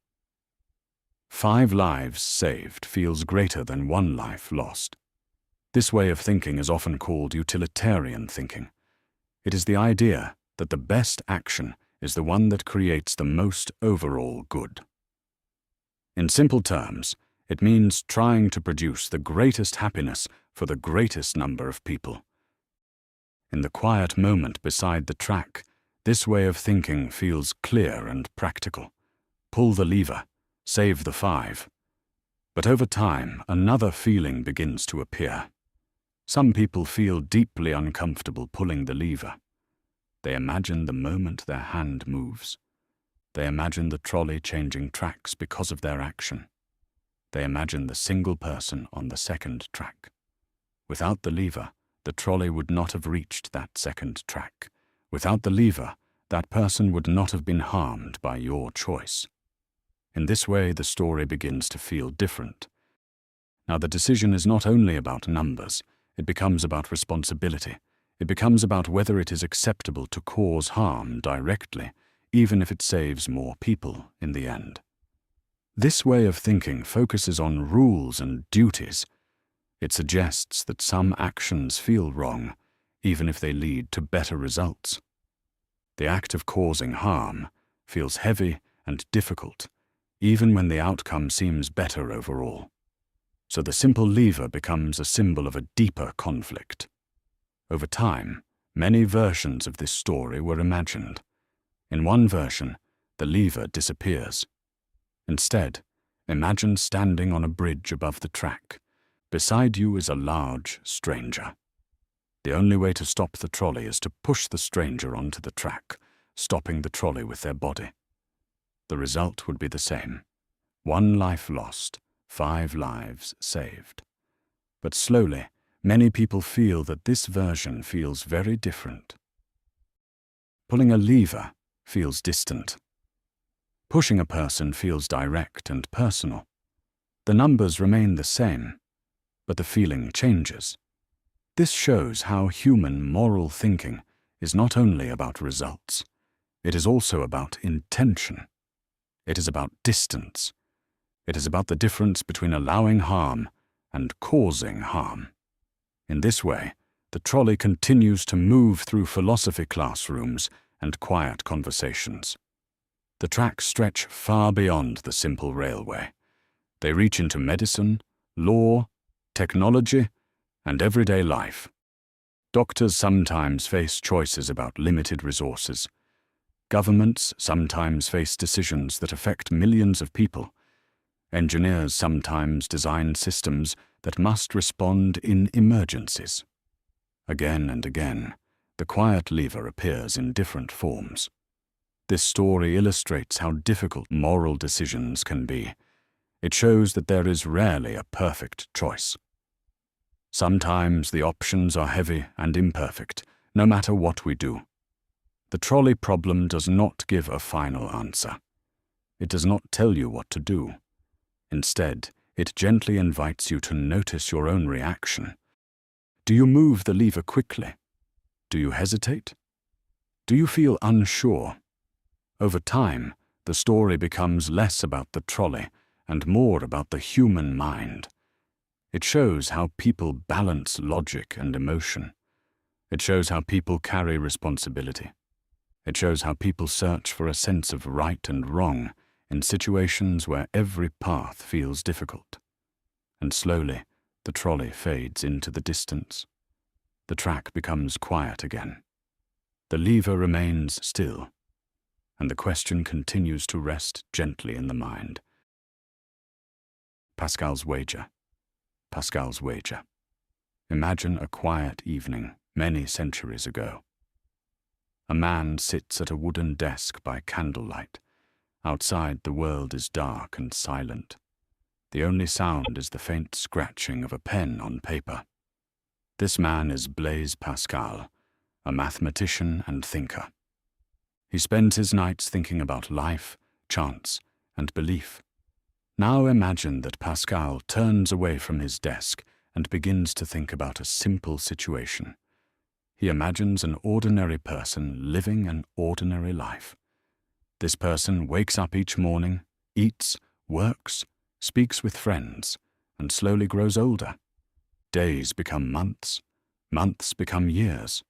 5 lives saved feels greater than 1 life lost. This way of thinking is often called utilitarian thinking. It is the idea that the best action is the one that creates the most overall good. In simple terms, it means trying to produce the greatest happiness for the greatest number of people. In the quiet moment beside the track, this way of thinking feels clear and practical. Pull the lever, save the 5. But over time, another feeling begins to appear. Some people feel deeply uncomfortable pulling the lever. They imagine the moment their hand moves. They imagine the trolley changing tracks because of their action. They imagine the single person on the second track. Without the lever, the trolley would not have reached that second track. Without the lever, that person would not have been harmed by your choice. In this way, the story begins to feel different. Now, the decision is not only about numbers. It becomes about responsibility. It becomes about whether it is acceptable to cause harm directly, even if it saves more people in the end. This way of thinking focuses on rules and duties. It suggests that some actions feel wrong, even if they lead to better results. The act of causing harm feels heavy and difficult, even when the outcome seems better overall. So the simple lever becomes a symbol of a deeper conflict. Over time, many versions of this story were imagined. In one version, The lever disappears. Instead, imagine standing on a bridge above the track. Beside you is a large stranger. The only way to stop the trolley is to push the stranger onto the track, stopping the trolley with their body. The result would be the same. 1 life lost, 5 lives saved. But slowly, many people feel that this version feels very different. Pulling a lever feels distant. Pushing a person feels direct and personal. The numbers remain the same, but the feeling changes. This shows how human moral thinking is not only about results, it is also about intention. It is about distance. It is about the difference between allowing harm and causing harm. In this way, the trolley continues to move through philosophy classrooms and quiet conversations. The tracks stretch far beyond the simple railway. They reach into medicine, law, technology, and everyday life. Doctors sometimes face choices about limited resources. Governments sometimes face decisions that affect millions of people. Engineers sometimes design systems that must respond in emergencies. Again and again, the quiet lever appears in different forms. This story illustrates how difficult moral decisions can be. It shows that there is rarely a perfect choice. Sometimes the options are heavy and imperfect, no matter what we do. The trolley problem does not give a final answer. It does not tell you what to do. Instead, it gently invites you to notice your own reaction. Do you move the lever quickly? Do you hesitate? Do you feel unsure? Over time, the story becomes less about the trolley and more about the human mind. It shows how people balance logic and emotion. It shows how people carry responsibility. It shows how people search for a sense of right and wrong in situations where every path feels difficult. And slowly, the trolley fades into the distance. The track becomes quiet again. The lever remains still, and the question continues to rest gently in the mind. Pascal's wager. Pascal's wager. Imagine a quiet evening many centuries ago. A man sits at a wooden desk by candlelight. Outside, the world is dark and silent. The only sound is the faint scratching of a pen on paper. This man is Blaise Pascal, a mathematician and thinker. He spends his nights thinking about life, chance, and belief. Now imagine that Pascal turns away from his desk and begins to think about a simple situation. He imagines an ordinary person living an ordinary life. This person wakes up each morning, eats, works, speaks with friends, and slowly grows older. Days become months, months become years.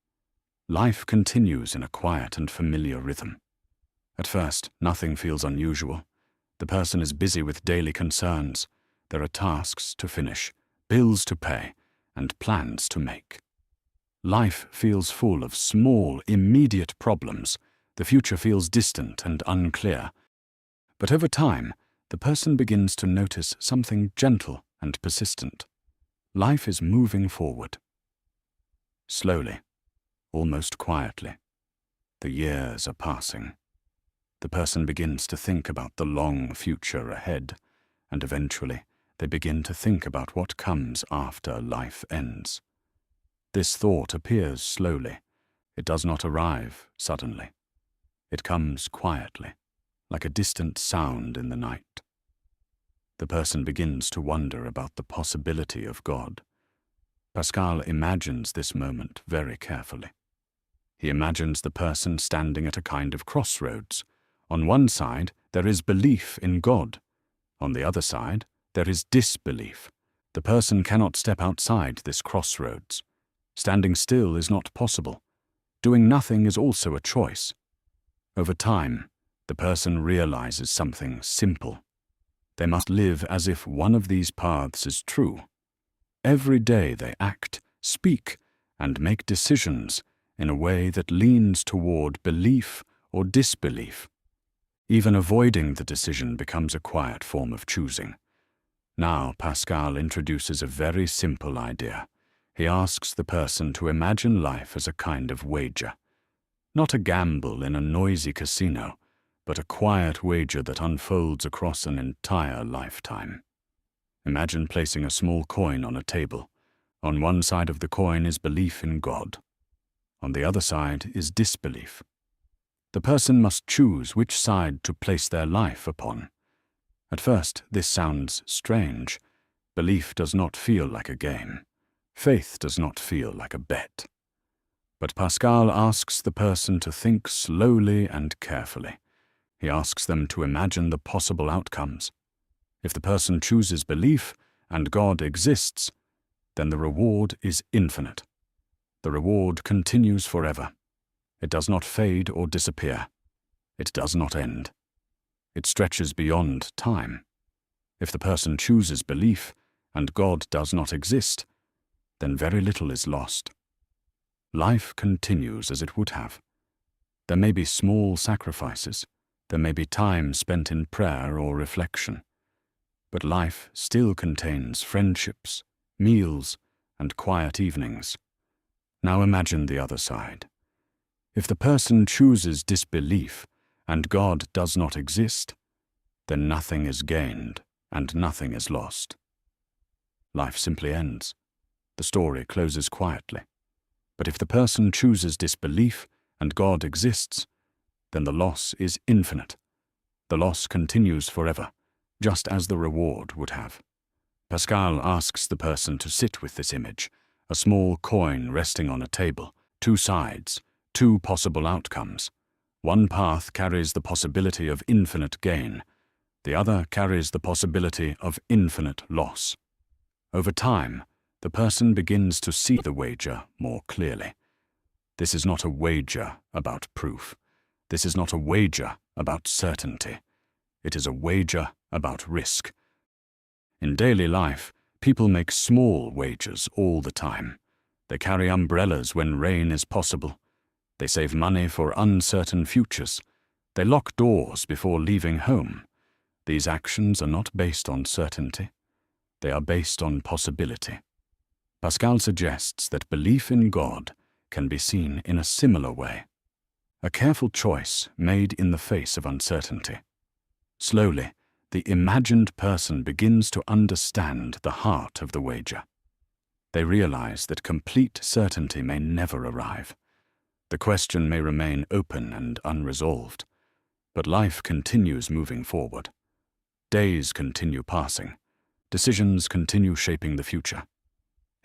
Life continues in a quiet and familiar rhythm. At first, nothing feels unusual. The person is busy with daily concerns. There are tasks to finish, bills to pay, and plans to make. Life feels full of small, immediate problems. The future feels distant and unclear. But over time, the person begins to notice something gentle and persistent. Life is moving forward. Slowly, almost quietly, the years are passing. The person begins to think about the long future ahead, and eventually they begin to think about what comes after life ends. This thought appears slowly. It does not arrive suddenly. It comes quietly, like a distant sound in the night. The person begins to wonder about the possibility of God. Pascal imagines this moment very carefully. He imagines the person standing at a kind of crossroads. On one side, there is belief in God. On the other side, there is disbelief. The person cannot step outside this crossroads. Standing still is not possible. Doing nothing is also a choice. Over time, the person realizes something simple. They must live as if one of these paths is true. Every day they act, speak, and make decisions in a way that leans toward belief or disbelief. Even avoiding the decision becomes a quiet form of choosing. Now Pascal introduces a very simple idea. He asks the person to imagine life as a kind of wager. Not a gamble in a noisy casino, but a quiet wager that unfolds across an entire lifetime. Imagine placing a small coin on a table. On one side of the coin is belief in God. On the other side is disbelief. The person must choose which side to place their life upon. At first, this sounds strange. Belief does not feel like a game. Faith does not feel like a bet. But Pascal asks the person to think slowly and carefully. He asks them to imagine the possible outcomes. If the person chooses belief and God exists, then the reward is infinite. The reward continues forever. It does not fade or disappear. It does not end. It stretches beyond time. If the person chooses belief and God does not exist, then very little is lost. Life continues as it would have. There may be small sacrifices. There may be time spent in prayer or reflection. But life still contains friendships, meals, and quiet evenings. Now imagine the other side. If the person chooses disbelief and God does not exist, then nothing is gained and nothing is lost. Life simply ends. The story closes quietly. But if the person chooses disbelief and God exists, then the loss is infinite. The loss continues forever, just as the reward would have. Pascal asks the person to sit with this image, a small coin resting on a table, two sides, two possible outcomes. One path carries the possibility of infinite gain. The other carries the possibility of infinite loss. Over time, the person begins to see the wager more clearly. This is not a wager about proof. This is not a wager about certainty. It is a wager about risk. In daily life, people make small wagers all the time. They carry umbrellas when rain is possible. They save money for uncertain futures. They lock doors before leaving home. These actions are not based on certainty. They are based on possibility. Pascal suggests that belief in God can be seen in a similar way. A careful choice made in the face of uncertainty. Slowly, the imagined person begins to understand the heart of the wager. They realize that complete certainty may never arrive. The question may remain open and unresolved, but life continues moving forward. Days continue passing. Decisions continue shaping the future.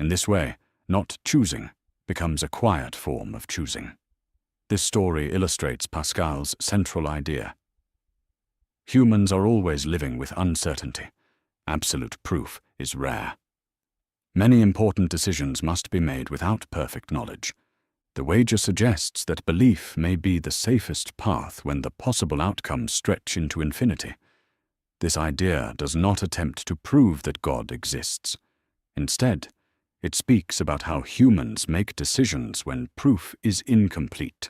In this way, not choosing becomes a quiet form of choosing. This story illustrates Pascal's central idea. Humans are always living with uncertainty. Absolute proof is rare. Many important decisions must be made without perfect knowledge. The wager suggests that belief may be the safest path when the possible outcomes stretch into infinity. This idea does not attempt to prove that God exists. Instead, it speaks about how humans make decisions when proof is incomplete.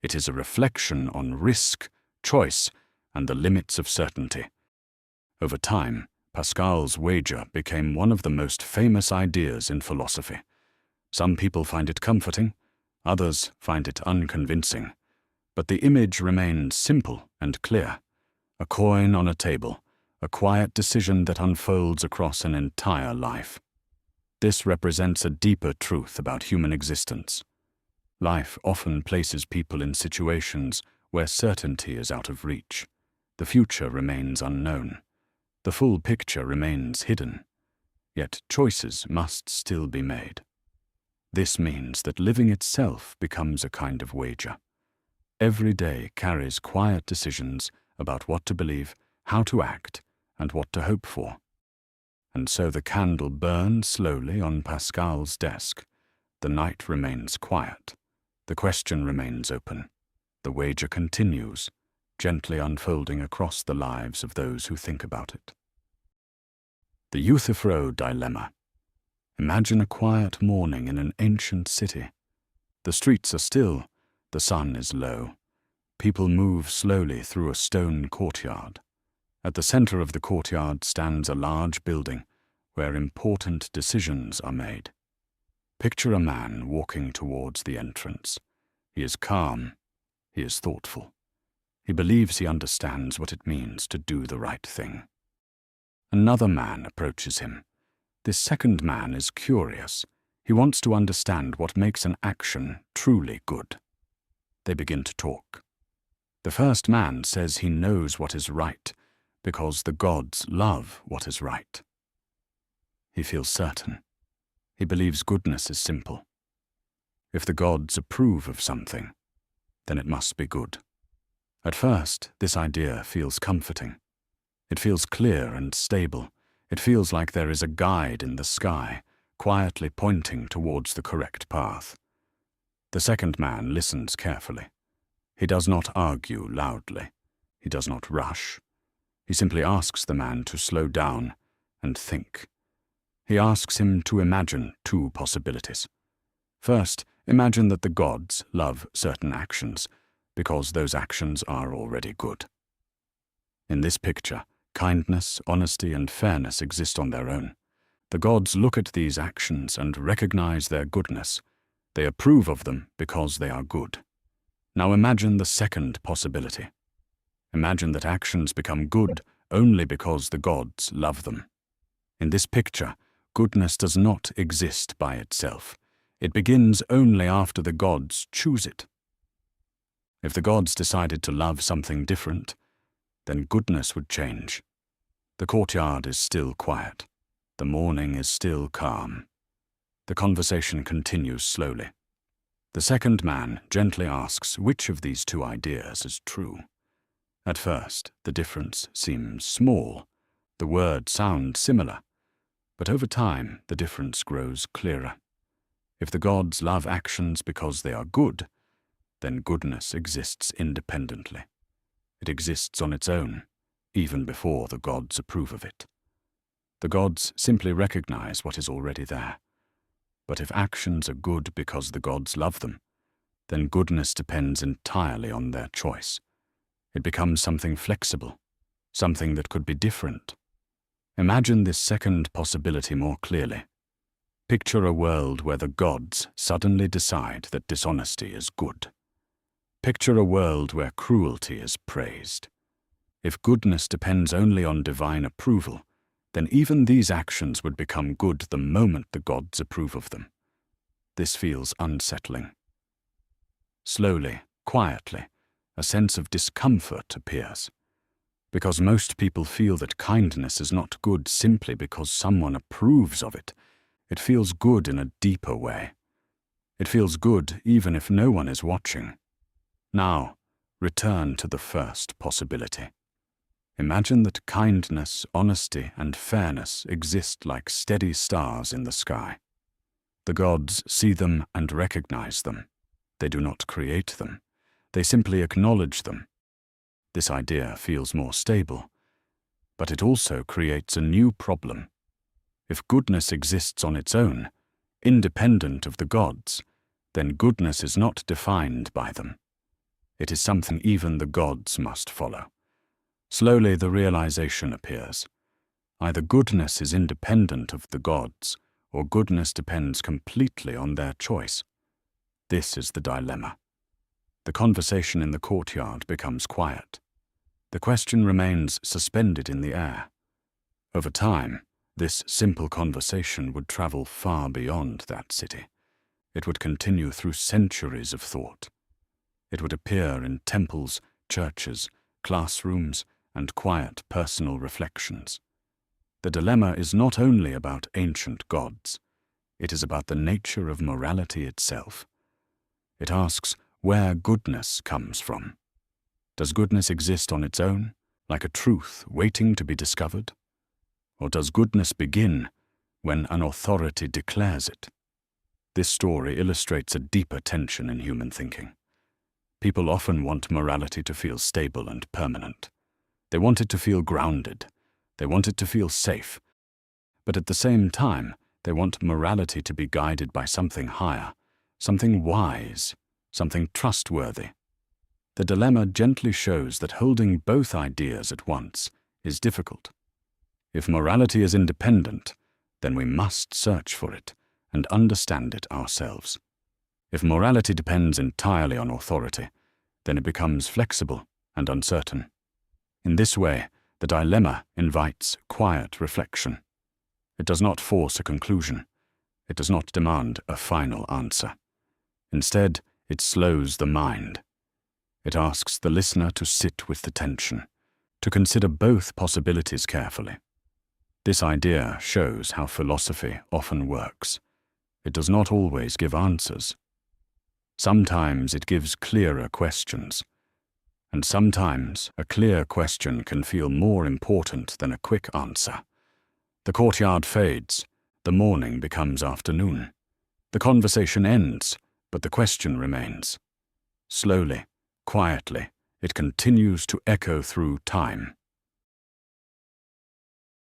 It is a reflection on risk, choice, and the limits of certainty. Over time, Pascal's wager became one of the most famous ideas in philosophy. Some people find it comforting, others find it unconvincing. But the image remains simple and clear. A coin on a table, a quiet decision that unfolds across an entire life. This represents a deeper truth about human existence. Life often places people in situations where certainty is out of reach. The future remains unknown. The full picture remains hidden. Yet choices must still be made. This means that living itself becomes a kind of wager. Every day carries quiet decisions about what to believe, how to act, and what to hope for. And so the candle burns slowly on Pascal's desk. The night remains quiet. The question remains open. The wager continues, gently unfolding across the lives of those who think about it. The Euthyphro Dilemma. Imagine a quiet morning in an ancient city. The streets are still, the sun is low. people move slowly through a stone courtyard. At the center of the courtyard stands a large building where important decisions are made. Picture a man walking towards the entrance. He is calm. He is thoughtful. He believes he understands what it means to do the right thing. Another man approaches him. This second man is curious. He wants to understand what makes an action truly good. They begin to talk. The first man says he knows what is right because the gods love what is right. He feels certain. He believes goodness is simple. If the gods approve of something, then it must be good. At first, this idea feels comforting. It feels clear and stable. It feels like there is a guide in the sky, quietly pointing towards the correct path. The second man listens carefully. He does not argue loudly. He does not rush. He simply asks the man to slow down and think. He asks him to imagine two possibilities. First, imagine that the gods love certain actions because those actions are already good. In this picture, kindness, honesty, and fairness exist on their own. The gods look at these actions and recognize their goodness. They approve of them because they are good. Now imagine the second possibility. Imagine that actions become good only because the gods love them. In this picture, goodness does not exist by itself. It begins only after the gods choose it. If the gods decided to love something different, then goodness would change. The courtyard is still quiet. The morning is still calm. The conversation continues slowly. The second man gently asks which of these two ideas is true. At first, the difference seems small. The words sound similar. But over time, the difference grows clearer. If the gods love actions because they are good, then goodness exists independently. It exists on its own, even before the gods approve of it. The gods simply recognize what is already there. But if actions are good because the gods love them, then goodness depends entirely on their choice. It becomes something flexible, something that could be different. Imagine this second possibility more clearly. Picture a world where the gods suddenly decide that dishonesty is good. Picture a world where cruelty is praised. If goodness depends only on divine approval, then even these actions would become good the moment the gods approve of them. This feels unsettling. Slowly, quietly, a sense of discomfort appears. Because most people feel that kindness is not good simply because someone approves of it. It feels good in a deeper way. It feels good even if no one is watching. Now, return to the first possibility. Imagine that kindness, honesty, and fairness exist like steady stars in the sky. The gods see them and recognize them. They do not create them. They simply acknowledge them. This idea feels more stable, but it also creates a new problem. If goodness exists on its own, independent of the gods, then goodness is not defined by them. It is something even the gods must follow. Slowly the realization appears. Either goodness is independent of the gods, or goodness depends completely on their choice. This is the dilemma. The conversation in the courtyard becomes quiet. The question remains suspended in the air. Over time, this simple conversation would travel far beyond that city. It would continue through centuries of thought. It would appear in temples, churches, classrooms, and quiet personal reflections. The dilemma is not only about ancient gods. It is about the nature of morality itself. It asks where goodness comes from. Does goodness exist on its own, like a truth waiting to be discovered? Or does goodness begin when an authority declares it? This story illustrates a deeper tension in human thinking. People often want morality to feel stable and permanent. They want it to feel grounded. They want it to feel safe. But at the same time, they want morality to be guided by something higher, something wise, something trustworthy. The dilemma gently shows that holding both ideas at once is difficult. If morality is independent, then we must search for it and understand it ourselves. If morality depends entirely on authority, then it becomes flexible and uncertain. In this way, the dilemma invites quiet reflection. It does not force a conclusion. It does not demand a final answer. Instead, it slows the mind. It asks the listener to sit with the tension, to consider both possibilities carefully. This idea shows how philosophy often works. It does not always give answers. Sometimes it gives clearer questions, and sometimes a clear question can feel more important than a quick answer. The courtyard fades, the morning becomes afternoon. The conversation ends, but the question remains. Slowly, quietly, it continues to echo through time.